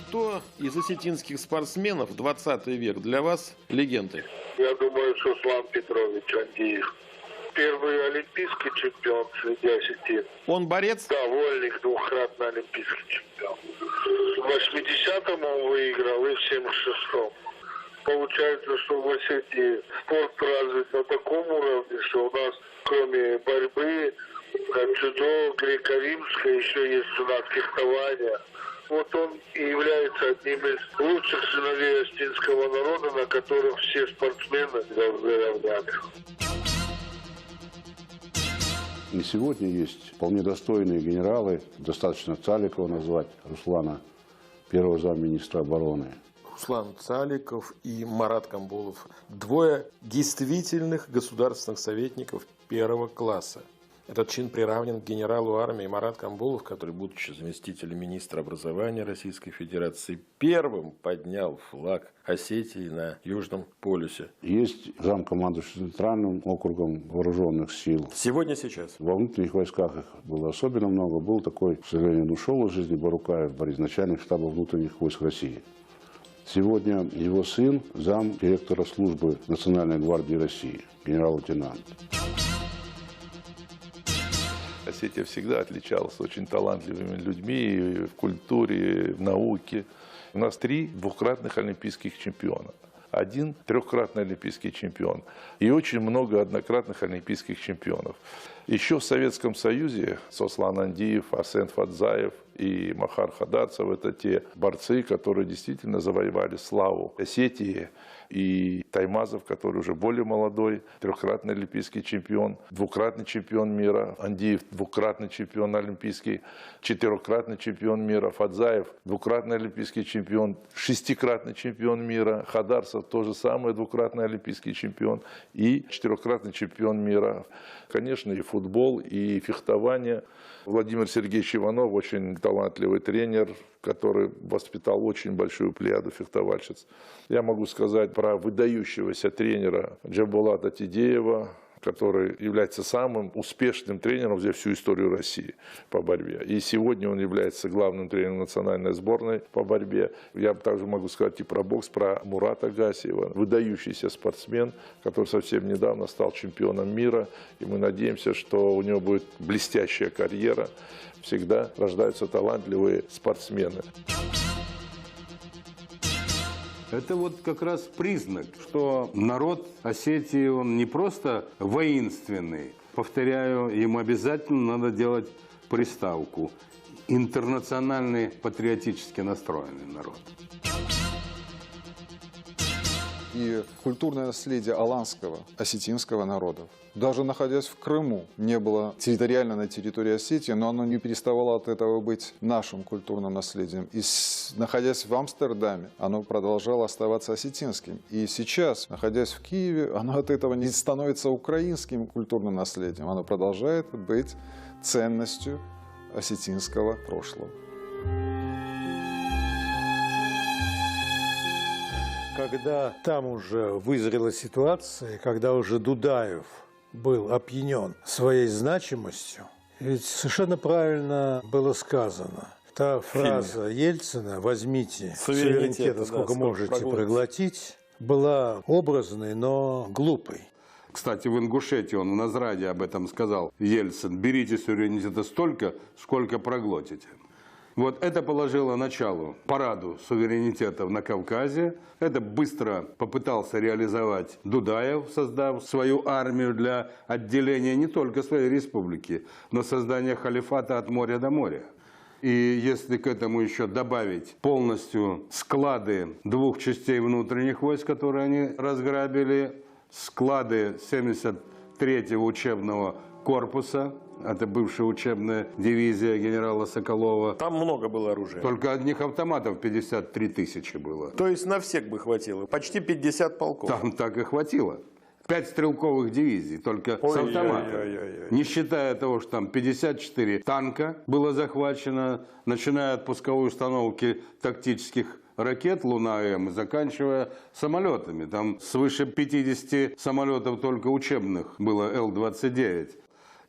Кто из осетинских спортсменов 20 век для вас легенды? Я думаю, что Слав Петрович Андиев. Первый олимпийский чемпион среди осетин. Он борец? Да, вольник, двухкратный олимпийский чемпион. В 80-м он выиграл и в 76-м. Получается, что в Осетии спорт развит на таком уровне, что у нас кроме борьбы, дзюдо, греко-римское, еще есть у нас фехтование. Вот он и является одним из лучших сыновей осетинского народа, на которых все спортсмены должны равняться. И сегодня есть вполне достойные генералы, достаточно Цаликова назвать, Руслана, первого замминистра обороны. Руслан Цаликов и Марат Камбулов. Двое действительных государственных советников первого класса. Этот чин приравнен к генералу армии Марат Камбулов, который, будучи заместителем министра образования Российской Федерации, первым поднял флаг Осетии на Южном полюсе. Есть замкомандующий Центральным округом вооруженных сил. Сегодня, сейчас. Во внутренних войсках их было особенно много. Был такой, к сожалению, ушел из жизни Барукаев, Борис, начальник штаба внутренних войск России. Сегодня его сын, зам директора службы Национальной гвардии России, генерал-лейтенант. Осетия всегда отличалась очень талантливыми людьми в культуре, в науке. У нас 3 двукратных олимпийских чемпиона. 1 трехкратный олимпийский чемпион и очень много однократных олимпийских чемпионов. Еще в Советском Союзе Сослан Андиев, Арсен Фадзаев и Махар Хадарцев – это те борцы, которые действительно завоевали славу Осетии. И Таймазов, который уже более молодой, трехкратный олимпийский чемпион, двукратный чемпион мира. Андиев – двукратный чемпион олимпийский, 4-кратный чемпион мира. Фадзаев – двукратный олимпийский чемпион, 6-кратный чемпион мира. Хадарцев – тоже самый двукратный олимпийский чемпион и 4-кратный чемпион мира. Конечно, и футбол, и фехтование. Владимир Сергеевич Иванов очень талантливый тренер, который воспитал очень большую плеяду фехтовальщиц. Я могу сказать про выдающегося тренера Джабулата Тидеева, который является самым успешным тренером за всю историю России по борьбе. И сегодня он является главным тренером национальной сборной по борьбе. Я также могу сказать и про бокс, про Мурата Гасиева, выдающийся спортсмен, который совсем недавно стал чемпионом мира. И мы надеемся, что у него будет блестящая карьера. Всегда рождаются талантливые спортсмены. Это вот как раз признак, что народ Осетии, он не просто воинственный. Повторяю, ему обязательно надо делать приставку. Интернациональный, патриотически настроенный народ. И культурное наследие аланского, осетинского народов, даже находясь в Крыму, не было территориально на территории Осетии, но оно не переставало от этого быть нашим культурным наследием. И находясь в Амстердаме, оно продолжало оставаться осетинским. И сейчас, находясь в Киеве, оно от этого не становится украинским культурным наследием. Оно продолжает быть ценностью осетинского прошлого. Когда там уже вызрела ситуация, когда уже Дудаев был опьянен своей значимостью, ведь совершенно правильно было сказано. Та фраза Ельцина «возьмите суверенитета, сколько можете проглотить», была образной, но глупой. Кстати, в Ингушетии он в Назраде об этом сказал. Ельцин: берите суверенитета столько, сколько проглотите. Вот это положило начало параду суверенитетов на Кавказе. Это быстро попытался реализовать Дудаев, создав свою армию для отделения не только своей республики, но создания халифата от моря до моря. И если к этому еще добавить полностью склады 2 частей внутренних войск, которые они разграбили, склады 73-го учебного корпуса, это бывшая учебная дивизия генерала Соколова. Там много было оружия. Только одних автоматов 53 тысячи было. То есть на всех бы хватило? Почти 50 полков. Там так и хватило. 5 стрелковых дивизий, только с автоматом. Не считая того, что там 54 танка было захвачено, начиная от пусковой установки тактических ракет «Луна-М», заканчивая самолетами. Там свыше 50 самолетов только учебных было Л-29.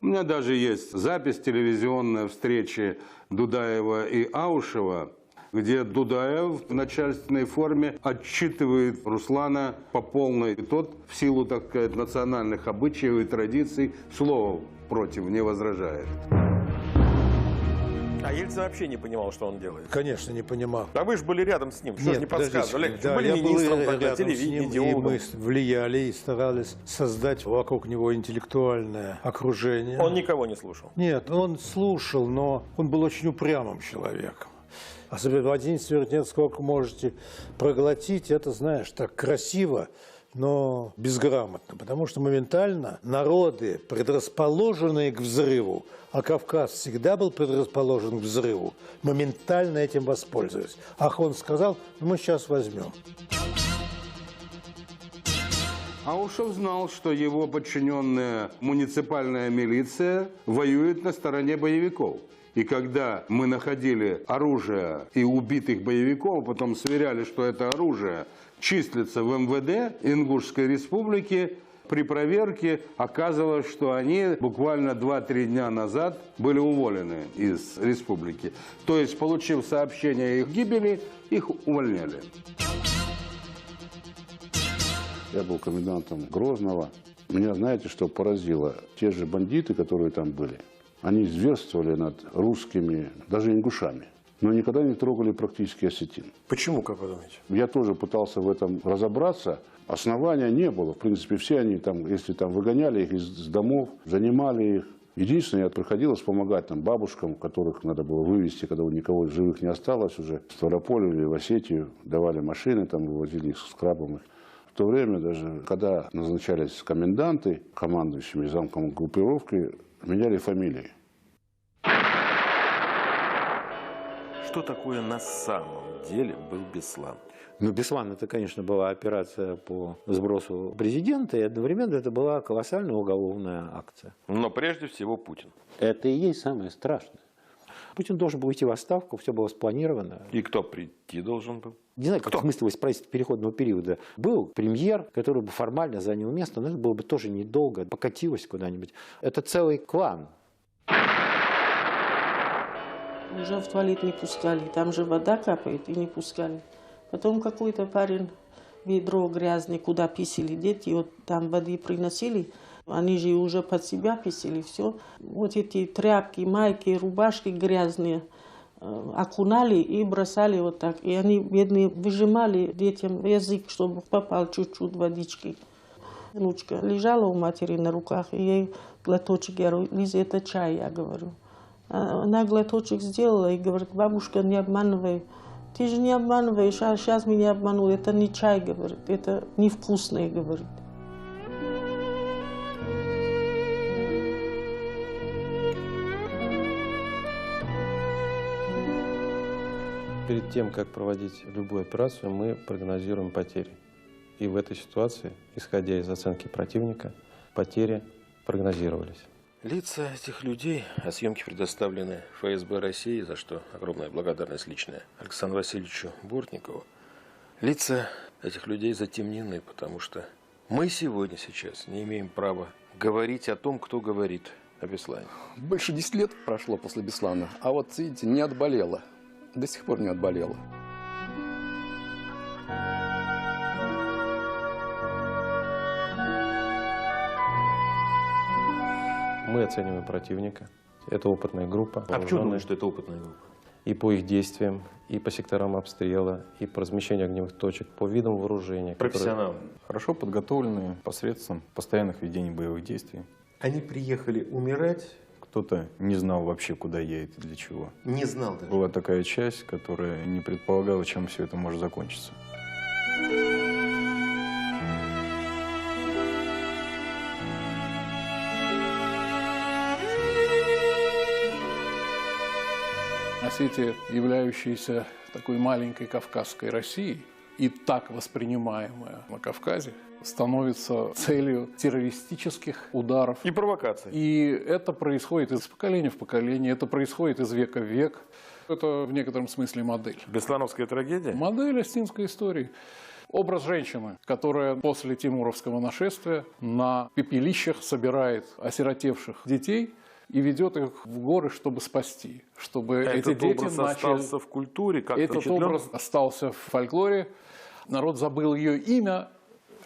У меня даже есть запись телевизионной встречи Дудаева и Аушева, где Дудаев в начальственной форме отчитывает Руслана по полной. И тот, в силу, так сказать, национальных обычаев и традиций, слова против не возражает. А Ельцин вообще не понимал, что он делает? Конечно, не понимал. А вы же были рядом с ним, что же не подсказывали? Да, были я министром был тогда, рядом телевидение, с ним, идеологом. и мы влияли и старались создать вокруг него интеллектуальное окружение. Он никого не слушал? Нет, он слушал, но он был очень упрямым человеком. Особенно в 11 суверенитет сколько можете проглотить, это, знаешь, так красиво но безграмотно, потому что моментально народы, предрасположенные к взрыву, а Кавказ всегда был предрасположен к взрыву, моментально этим воспользовались. Ах, он сказал, мы сейчас возьмем. Аушев знал, что его подчиненная муниципальная милиция воюет на стороне боевиков. И когда мы находили оружие и убитых боевиков, потом сверяли, что это оружие числится в МВД Ингушской республики, при проверке оказывалось, что они буквально 2-3 дня назад были уволены из республики. То есть, получив сообщение о их гибели, их увольняли. Я был комендантом Грозного. Меня, знаете, что поразило? Те же бандиты, которые там были, они зверствовали над русскими, даже ингушами, но никогда не трогали практически осетин. Почему, как вы думаете? Я тоже пытался в этом разобраться. Основания не было. В принципе, все они там, если там выгоняли их из домов, занимали их. Единственное, приходилось помогать там бабушкам, которых надо было вывезти, когда у никого живых не осталось уже. В Ставрополь или в Осетию давали машины, там вывозили их с крабом. В то время даже, когда назначались коменданты, командующими замком группировки, меняли фамилии. Что такое на самом деле был Беслан? Ну, Беслан, это, конечно, была операция по сбросу президента, и одновременно это была колоссальная уголовная акция. Но прежде всего Путин. Это и есть самое страшное. Путин должен был уйти в отставку, все было спланировано. И кто прийти должен был? Не знаю, как смыслилось правительство переходного периода. Был премьер, который бы формально занял место, но это было бы тоже недолго, покатилось куда-нибудь. Это целый клан. Уже в туалет не пускали, там же вода капает, и не пускали. Потом какой-то парень, ведро грязное, куда писали дети, вот там воды приносили, они же уже под себя писали, все. Вот эти тряпки, майки, рубашки грязные окунали и бросали вот так. И они, бедные, выжимали детям язык, чтобы попал чуть-чуть водички. Внучка лежала у матери на руках, и ей глоточек, я говорю, Лиза, это чай, я говорю. Она глоточек сделала и говорит, бабушка, не обманывай. Ты же не обманываешь, а сейчас меня обманул. Это не чай, говорит, это невкусное, говорит. Перед тем, как проводить любую операцию, мы прогнозируем потери. И в этой ситуации, исходя из оценки противника, потери прогнозировались. Лица этих людей, а съемки предоставлены ФСБ России, за что огромная благодарность личная Александру Васильевичу Бортникову. Лица этих людей затемнены, потому что мы сейчас не имеем права говорить о том, кто говорит о Беслане. Больше 10 лет прошло после Беслана, а вот, видите, не отболело. До сих пор не отболело. Мы оцениваем противника. Это опытная группа. А почему думаешь, что это опытная группа? И по их действиям, и по секторам обстрела, и по размещению огневых точек, по видам вооружения. Профессионалы. Хорошо подготовленные посредством постоянных ведений боевых действий. Они приехали умирать? Кто-то не знал вообще, куда едет и для чего. Не знал даже? Была такая часть, которая не предполагала, чем все это может закончиться. Осетия, являющаяся такой маленькой кавказской Россией и так воспринимаемая на Кавказе, становится целью террористических ударов. И провокаций. И это происходит из поколения в поколение, это происходит из века в век. Это в некотором смысле модель. Беслановская трагедия? Модель осетинской истории. Образ женщины, которая после тимуровского нашествия на пепелищах собирает осиротевших детей и ведет их в горы, чтобы спасти, чтобы эти дети образ начали... остался в культуре, как-то Этот образ остался в фольклоре. Народ забыл ее имя,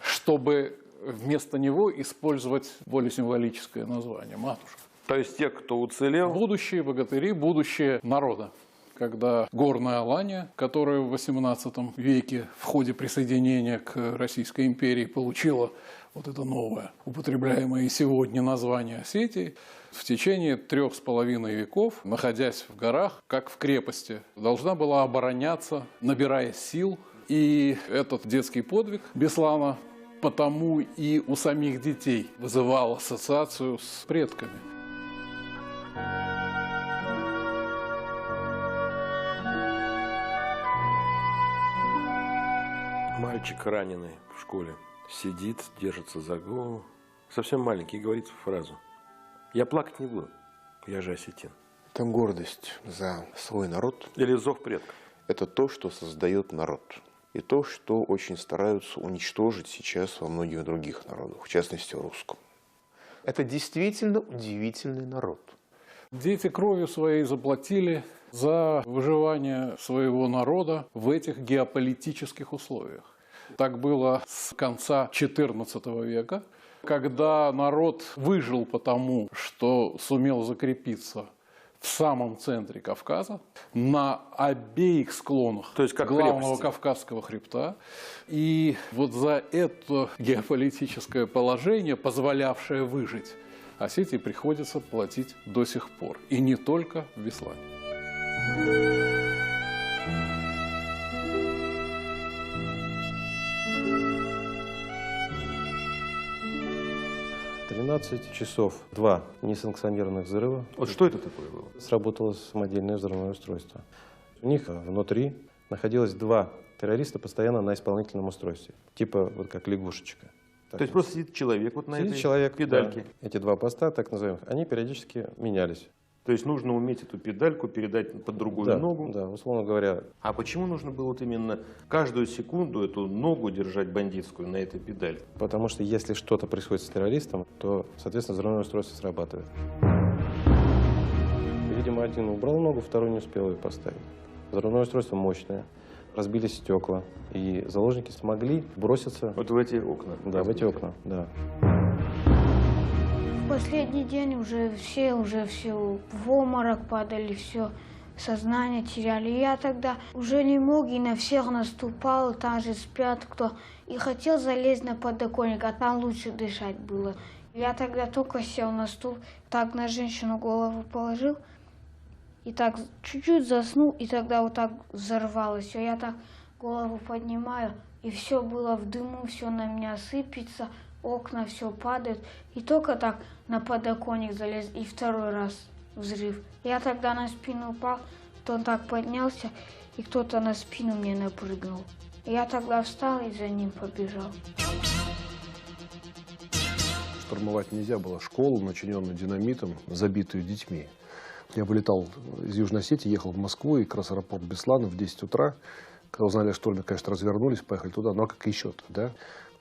чтобы вместо него использовать более символическое название – матушка. То есть те, кто уцелел? Будущие богатыри, будущее народа. Когда горная Алания, которая в XVIII веке в ходе присоединения к Российской империи получила вот это новое, употребляемое и сегодня название Осетии, в течение 3,5 веков, находясь в горах, как в крепости, должна была обороняться, набирая сил. И этот детский подвиг Беслана потому и у самих детей вызывал ассоциацию с предками. Мальчик раненый в школе сидит, держится за голову, совсем маленький, и говорит фразу: «Я плакать не буду, я же осетин». Там гордость за свой народ. Или зов предков. Это то, что создает народ. И то, что очень стараются уничтожить сейчас во многих других народах, в частности, в русском. Это действительно удивительный народ. Дети кровью своей заплатили за выживание своего народа в этих геополитических условиях. Так было с конца XIV века, когда народ выжил потому, что сумел закрепиться в самом центре Кавказа, на обеих склонах, то есть как главного Кавказского хребта. И вот за это геополитическое положение, позволявшее выжить, Осетии приходится платить до сих пор. И не только в Беслане. 13 часов, 2 несанкционированных взрыва. Вот что это такое было? Сработало самодельное взрывное устройство. У них внутри находилось 2 террориста постоянно на исполнительном устройстве. Типа вот как лягушечка. То есть просто сидит человек вот на сидит этой человек, педальке? Да. Эти 2 поста, так называемых, они периодически менялись. То есть нужно уметь эту педальку передать под другую ногу? Да, условно говоря. А почему нужно было вот именно каждую секунду эту ногу держать бандитскую на этой педали? Потому что если что-то происходит с террористом, то, соответственно, взрывное устройство срабатывает. Видимо, один убрал ногу, второй не успел ее поставить. Взрывное устройство мощное. Разбились стекла, и заложники смогли броситься... Вот в эти окна? Да, в эти окна, да. В последний день уже все в обморок падали, все, сознание теряли. Я тогда уже не мог и на всех наступал, там же спят кто. И хотел залезть на подоконник, а там лучше дышать было. Я тогда только сел на стул, так на женщину голову положил, и так чуть-чуть заснул, и тогда вот так взорвалось все. Я так голову поднимаю, и все было в дыму, все на меня сыпется. Окна, все падает. И только так на подоконник залез, и второй раз взрыв. Я тогда на спину упал, то он так поднялся, и кто-то на спину мне напрыгнул. Я тогда встал и за ним побежал. Штурмовать нельзя было школу, начиненную динамитом, забитую детьми. Я вылетал из Южной Осетии, ехал в Москву, и как раз аэропорт Беслана в 10 утра. Когда узнали о шторме, конечно, развернулись, поехали туда. Ну а как еще-то, да?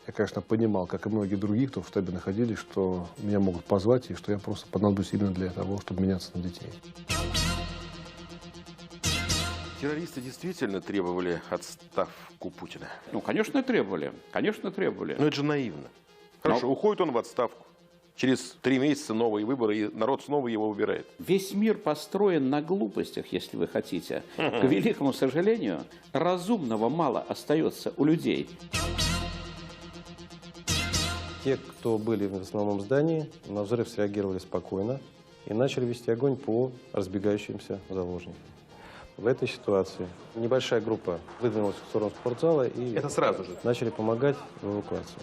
Я, конечно, понимал, как и многие другие, кто в штабе находились, что меня могут позвать, и что я просто понадоблюсь именно для того, чтобы меняться на детей. Террористы действительно требовали отставку Путина? Ну, конечно, требовали. Конечно, требовали. Но это же наивно. Хорошо, уходит он в отставку. Через 3 месяца новые выборы, и народ снова его выбирает. Весь мир построен на глупостях, если вы хотите. К великому сожалению, разумного мало остается у людей. Те, кто были в основном здании, на взрыв среагировали спокойно и начали вести огонь по разбегающимся заложникам. В этой ситуации небольшая группа выдвинулась в сторону спортзала и это сразу же начали помогать в эвакуации.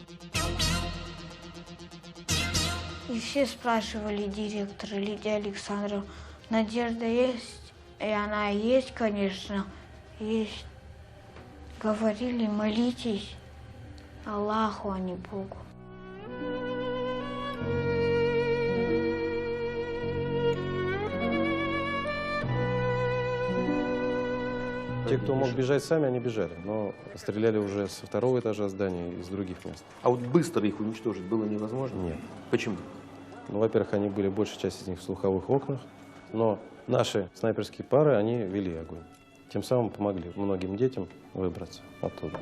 И все спрашивали директора Лидии Александровны, надежда есть? И она есть, конечно, есть. Говорили, молитесь Аллаху, а не Богу. Те, кто мог бежать сами, они бежали, но стреляли уже со 2-го этажа здания и из других мест. А вот быстро их уничтожить было невозможно? Нет. Почему? Ну, во-первых, они были, большая часть из них в слуховых окнах, но наши снайперские пары, они вели огонь. Тем самым помогли многим детям выбраться оттуда.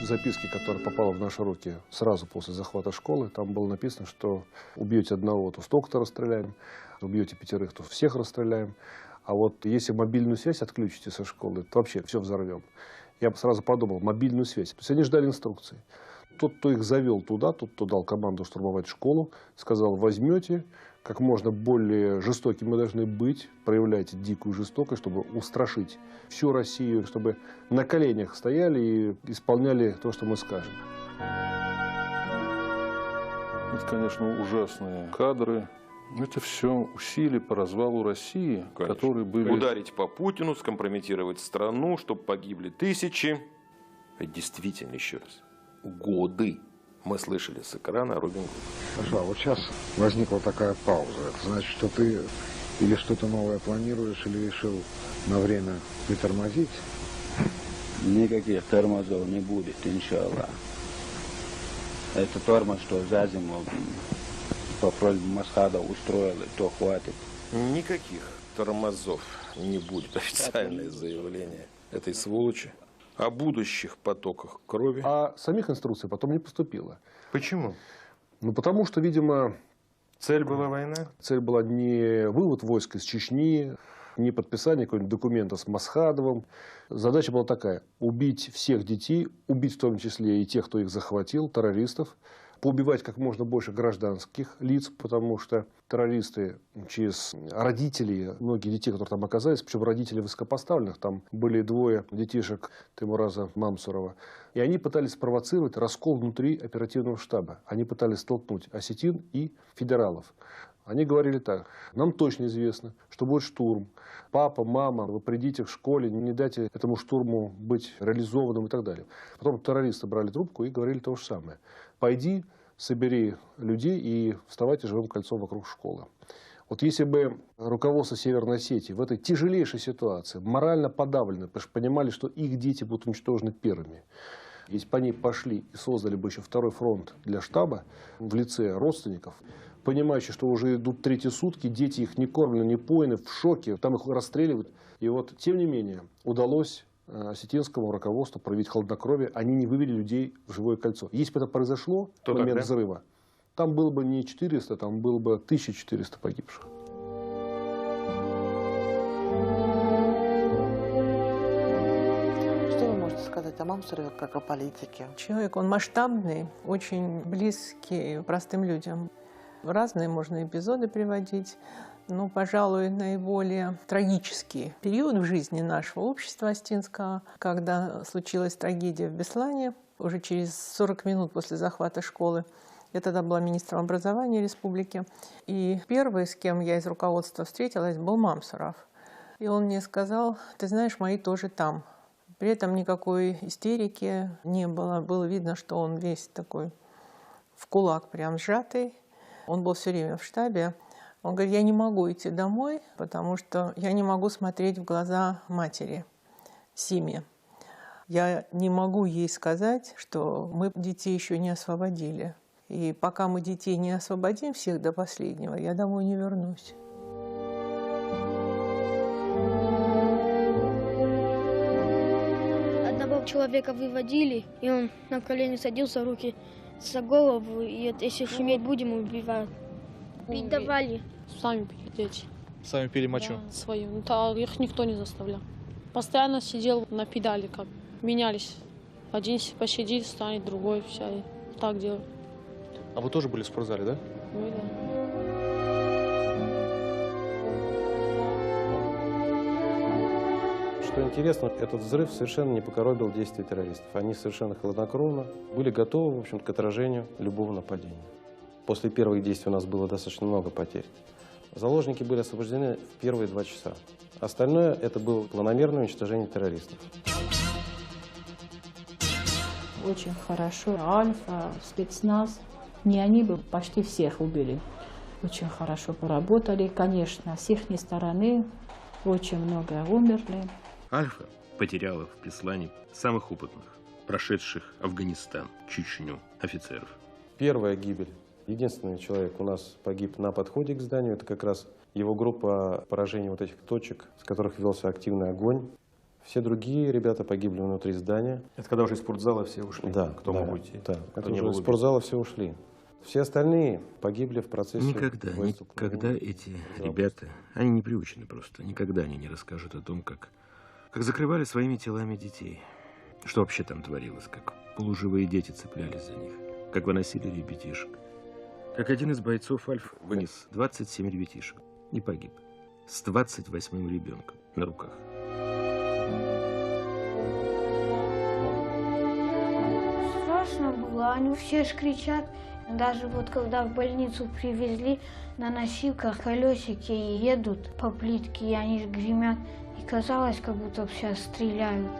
В записке, которая попала в наши руки сразу после захвата школы, там было написано, что убьете одного, то столько-то расстреляем, убьете 5, то всех расстреляем. А вот если мобильную связь отключите со школы, то вообще все взорвем. Я сразу подумал, мобильную связь. То есть они ждали инструкции. Тот, кто их завел туда, тот, кто дал команду штурмовать школу, сказал, возьмете, как можно более жестокими мы должны быть, проявлять дикую жестокость, чтобы устрашить всю Россию, чтобы на коленях стояли и исполняли то, что мы скажем. Это, конечно, ужасные кадры. Это все усилия по развалу России, Конечно. которые были... Ударить по Путину, скомпрометировать страну, чтобы погибли тысячи. Это действительно, еще раз, годы. Мы слышали с экрана Робин Гуд. Хорошо, а вот сейчас возникла такая пауза. Это значит, что ты или что-то новое планируешь, или решил на время притормозить? Никаких тормозов не будет, иншаллах. Это тормоз, что за зиму по просьбе Масхада устроили, то хватит. Никаких тормозов не будет. Официальное заявление этой сволочи о будущих потоках крови. А самих инструкций потом не поступило. Почему? Ну, потому что, видимо... Цель была война? Цель была не вывод войск из Чечни, не подписание какого-нибудь документа с Масхадовым. Задача была такая: убить всех детей, убить в том числе и тех, кто их захватил, террористов, поубивать как можно больше гражданских лиц, потому что террористы через родителей, многие детей, которые там оказались, причем родители высокопоставленных, там были двое детишек Теймураза Мамсурова, и они пытались спровоцировать раскол внутри оперативного штаба. Они пытались столкнуть осетин и федералов. Они говорили так: нам точно известно, что будет штурм. Папа, мама, вы придите к школе, не дайте этому штурму быть реализованным и так далее. Потом террористы брали трубку и говорили то же самое: пойди, собери людей и вставайте живым кольцом вокруг школы. Вот если бы руководство Северной Осетии в этой тяжелейшей ситуации морально подавлено, потому что понимали, что их дети будут уничтожены первыми, если бы они пошли и создали бы еще второй фронт для штаба в лице родственников, понимающие, что уже идут третьи сутки, дети их не кормлены, не поены, в шоке, там их расстреливают. И вот, тем не менее, удалось осетинскому руководству проявить хладнокровие, они не вывели людей в живое кольцо. Если бы это произошло в момент взрыва, там было бы не 400, там было бы 1400 погибших. Что вы можете сказать о Мамсурове как о политике? Человек, он масштабный, очень близкий простым людям. Разные можно эпизоды приводить. Но, пожалуй, наиболее трагический период в жизни нашего общества осетинского, когда случилась трагедия в Беслане, уже через 40 минут после захвата школы. Я тогда была министром образования республики. И первый, с кем я из руководства встретилась, был Мамсуров. И он мне сказал: ты знаешь, мои тоже там. При этом никакой истерики не было. Было видно, что он весь такой в кулак прям сжатый. Он был все время в штабе. Он говорит: я не могу идти домой, потому что я не могу смотреть в глаза матери, Симе. Я не могу ей сказать, что мы детей еще не освободили. И пока мы детей не освободим всех до последнего, я домой не вернусь. Одного человека выводили, и он на колени садился, руки за голову, и если шуметь будем, убивают. Пить давали. Сами пили дети. Сами пили мочу? Да, свою. Их никто не заставлял. Постоянно сидел на педали, как менялись. Один посидит, встанет, другой, вся, и так делал. А вы тоже были в спортзале, да? Ну да. Что интересно, этот взрыв совершенно не покоробил действия террористов. Они совершенно хладнокровно были готовы, в общем, к отражению любого нападения. После первых действий у нас было достаточно много потерь. Заложники были освобождены в первые 2 часа. Остальное – это было планомерное уничтожение террористов. Очень хорошо. Альфа, спецназ. Не они бы почти всех убили. Очень хорошо поработали. Конечно, с их стороны очень много умерли. Альфа потеряла в Беслане самых опытных, прошедших Афганистан, Чечню офицеров. Первая гибель. Единственный человек у нас погиб на подходе к зданию. Это как раз его группа поражения вот этих точек, с которых велся активный огонь. Все другие ребята погибли внутри здания. Это когда уже из спортзала все ушли? Да. Кто мог уйти? Да, это уже из спортзала все ушли. Все остальные погибли в процессе... Никогда эти ребята, они не приучены просто, никогда они не расскажут о том, как закрывали своими телами детей. Что вообще там творилось, как полуживые дети цеплялись за них, как выносили ребятишек. как один из бойцов Альфа вынес 27 ребятишек и погиб с 28-м ребенком на руках. Страшно было, они все ж кричат. Даже вот когда в больницу привезли, на носилках колесики едут по плитке, и они гремят. И казалось, как будто сейчас стреляют.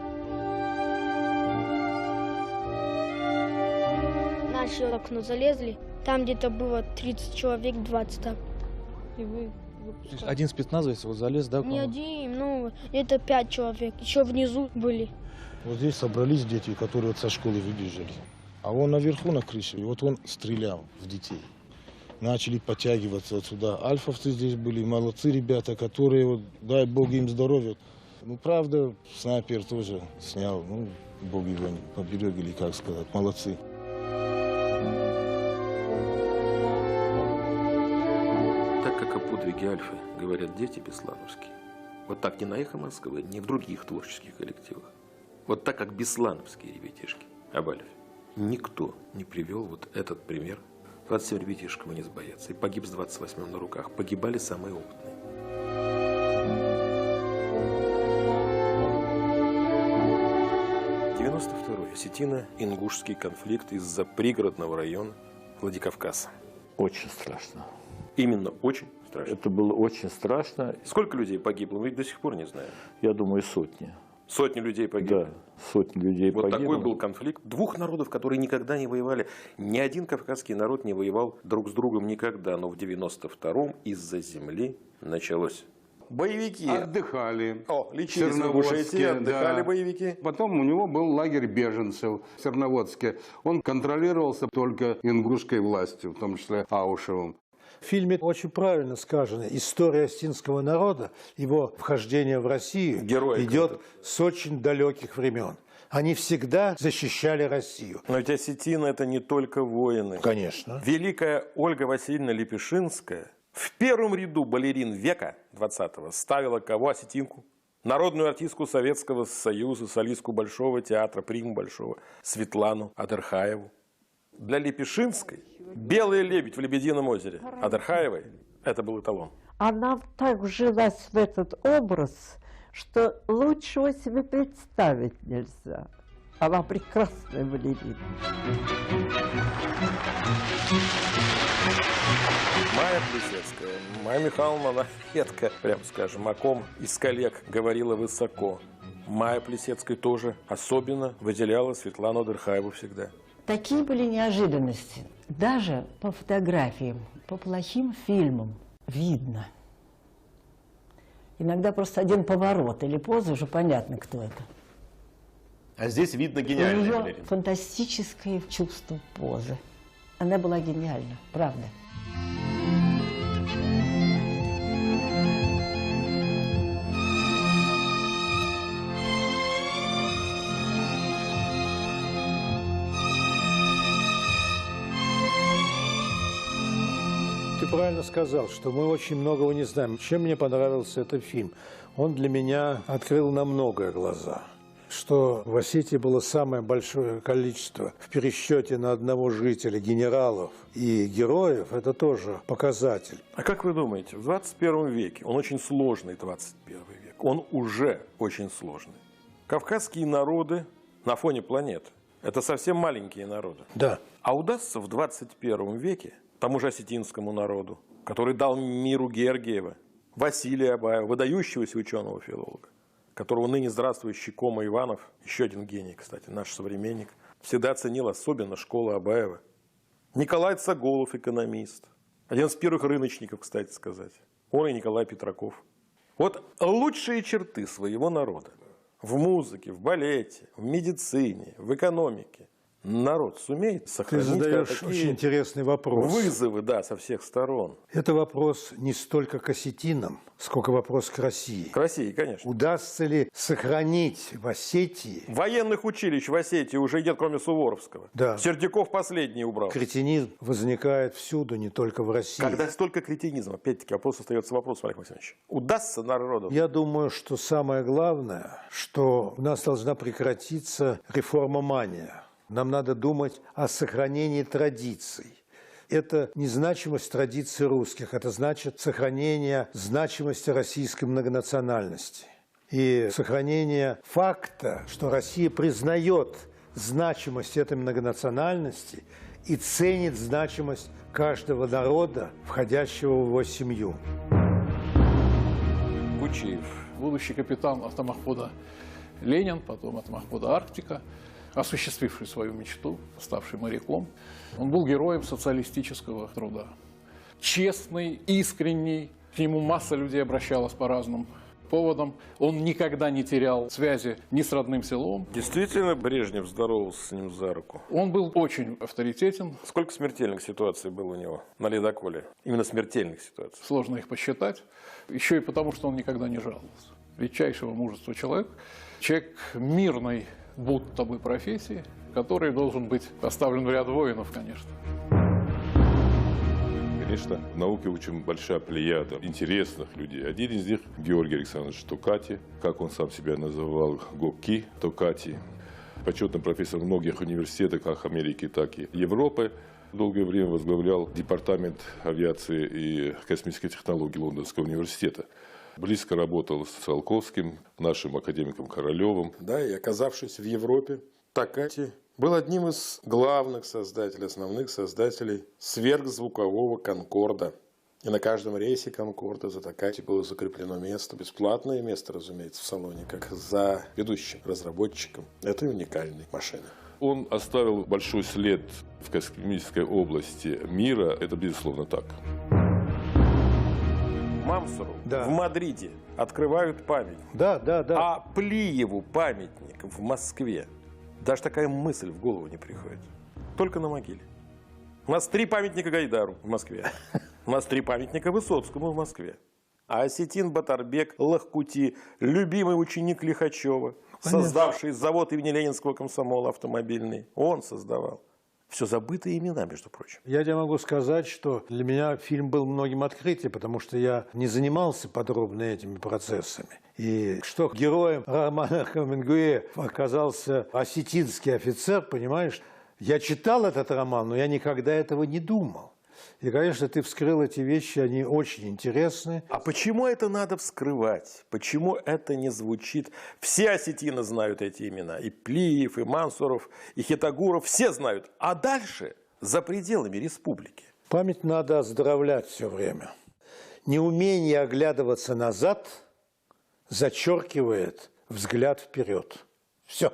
Наши в окно залезли, там где-то было 30 человек, 20 так. И вы выпускали. Один спецназовец вот залез, да? Не один, ну, это 5 человек, еще внизу были. Вот здесь собрались дети, которые вот со школы выбежали. А он наверху на крыше, и вот он стрелял в детей. Начали подтягиваться отсюда. Альфовцы здесь были, молодцы ребята, которые, вот, дай бог им здоровья. Ну, правда, снайпер тоже снял, ну, бог его поберег, или как сказать, молодцы. Так как о подвиге Альфы говорят дети беслановские, вот так ни на «Эхо Москвы», ни в других творческих коллективах, вот так как беслановские ребятишки об Альфе, никто не привел вот этот пример. 27 ребятишек вынес боец и погиб с 28-м на руках. Погибали самые опытные. Осетино-Ингушский конфликт из-за пригородного района Владикавказа. Очень страшно. Именно очень страшно. Это было очень страшно. Сколько людей погибло, мы до сих пор не знаем. Я думаю, сотни. Сотни людей погибли? Да, сотни людей вот погибло. Вот такой был конфликт двух народов, которые никогда не воевали. Ни один кавказский народ не воевал друг с другом никогда. Но в 92-м из-за земли началось. Боевики отдыхали. Лечились в Ингушетии, отдыхали, да. Боевики. Потом у него был лагерь беженцев в Серноводске. Он контролировался только ингушской властью, в том числе Аушевым. В фильме очень правильно сказано, история осетинского народа, его вхождение в Россию идет с очень далеких времен. Они всегда защищали Россию. Но ведь осетины – это не только воины. Конечно. Великая Ольга Васильевна Лепешинская в первом ряду балерин века 20-го ставила кого? Осетинку. Народную артистку Советского Союза, солистку Большого театра, приму Большого, Светлану Адырхаеву. Для Лепешинской «Белый лебедь» в Лебедином озере Адырхаевой это был эталон. Она так вжилась в этот образ, что лучшего себе представить нельзя. Она прекрасная балерина. Майя Плесецкая, Майя Михайловна, она редко, прям скажем, о ком из коллег говорила высоко. Майя Плесецкая тоже особенно выделяла Светлану Адырхаеву всегда. Такие были неожиданности. Даже по фотографиям, по плохим фильмам видно. Иногда просто один поворот или поза, уже понятно, кто это. А здесь видно У гениальная нее балерина. фантастическое чувство позы. Она была гениальна, правда. Ты правильно сказал, что мы очень многого не знаем. Чем мне понравился этот фильм? Он для меня открыл на многое глаза. Что в Осетии было самое большое количество в пересчете на одного жителя генералов и героев, это тоже показатель. А как вы думаете, в 21 веке, он очень сложный 21 век, он уже очень сложный. Кавказские народы на фоне планеты – это совсем маленькие народы. Да. А удастся в 21 веке тому же осетинскому народу, который дал миру Гергиева, Василия Абаева, выдающегося ученого-филолога, которого ныне здравствующий Кома Иванов, еще один гений, кстати, наш современник, всегда ценил особенно школу Абаева. Николай Цаголов, экономист, один из первых рыночников, кстати сказать. Он и Николай Петраков. Вот лучшие черты своего народа в музыке, в балете, в медицине, в экономике. Народ сумеет сохранить. Ты задаешь очень интересный вопрос. Вызовы, да, со всех сторон. Это вопрос не столько к осетинам, сколько вопрос к России. К России, конечно. Удастся ли сохранить в Осетии... Военных училищ в Осетии уже нет, кроме Суворовского. Да. Сердюков последний убрал. Кретинизм возникает всюду, не только в России. Когда столько кретинизма, опять-таки, вопрос остается вопрос, Олег Максимович. Удастся народу? Я думаю, что самое главное, что у нас должна прекратиться реформомания. Нам надо думать о сохранении традиций, Это незначимость традиций русских, это значит сохранение значимости российской многонациональности и сохранение факта, что Россия признает значимость этой многонациональности и ценит значимость каждого народа, входящего в его семью. Кучиев, будущий капитан автомахвода «Ленин», потом автомахвода «Арктика», осуществивший свою мечту, ставший моряком. Он был героем социалистического труда. Честный, искренний, к нему масса людей обращалась по разным поводам. Он никогда не терял связи ни с родным селом. Действительно, Брежнев здоровался с ним за руку? Он был очень авторитетен. Сколько смертельных ситуаций было у него на ледоколе? Именно смертельных ситуаций. Сложно их посчитать. Еще и потому, что он никогда не жаловался. Редчайшего мужества человек. Человек мирной будто бы профессии, который должен быть поставлен в ряд воинов, конечно. Конечно, в науке очень большая плеяда интересных людей. Один из них – Георгий Александрович Токати, как он сам себя называл, Гоки Токати. Почетный профессор многих университетов, как Америки, так и Европы. Долгое время возглавлял департамент авиации и космических технологий Лондонского университета. Близко работал с Циолковским, нашим академиком Королевым. Да, и оказавшись в Европе, Токати был одним из главных создателей, основных создателей сверхзвукового «Конкорда». И на каждом рейсе «Конкорда» за Токати было закреплено место, бесплатное место, разумеется, в салоне, как за ведущим разработчиком этой уникальной машины. Он оставил большой след в космической области мира, это безусловно так. Мамсуру в Мадриде открывают памятник. Да. А Плиеву памятник в Москве. Даже такая мысль в голову не приходит. Только на могиле. У нас 3 памятника Гайдару в Москве. У нас 3 памятника Высоцкому в Москве. А Осетин Батарбек Лахкути, любимый ученик Лихачева, создавший завод имени Ленинского комсомола автомобильный. Он создавал. Все забытые имена, между прочим. Я тебе могу сказать, что для меня фильм был многим открытием, потому что я не занимался подробно этими процессами. И что героем романа Хемингуэя оказался осетинский офицер, понимаешь? Я читал этот роман, но я никогда этого не думал. И, конечно, ты вскрыл эти вещи, они очень интересны. А почему это надо вскрывать? Почему это не звучит? Все осетины знают эти имена. И Плиев, и Мансуров, и Хитагуров. Все знают. А дальше, за пределами республики. Память надо оздоровлять все время. Неумение оглядываться назад зачеркивает взгляд вперед. Все.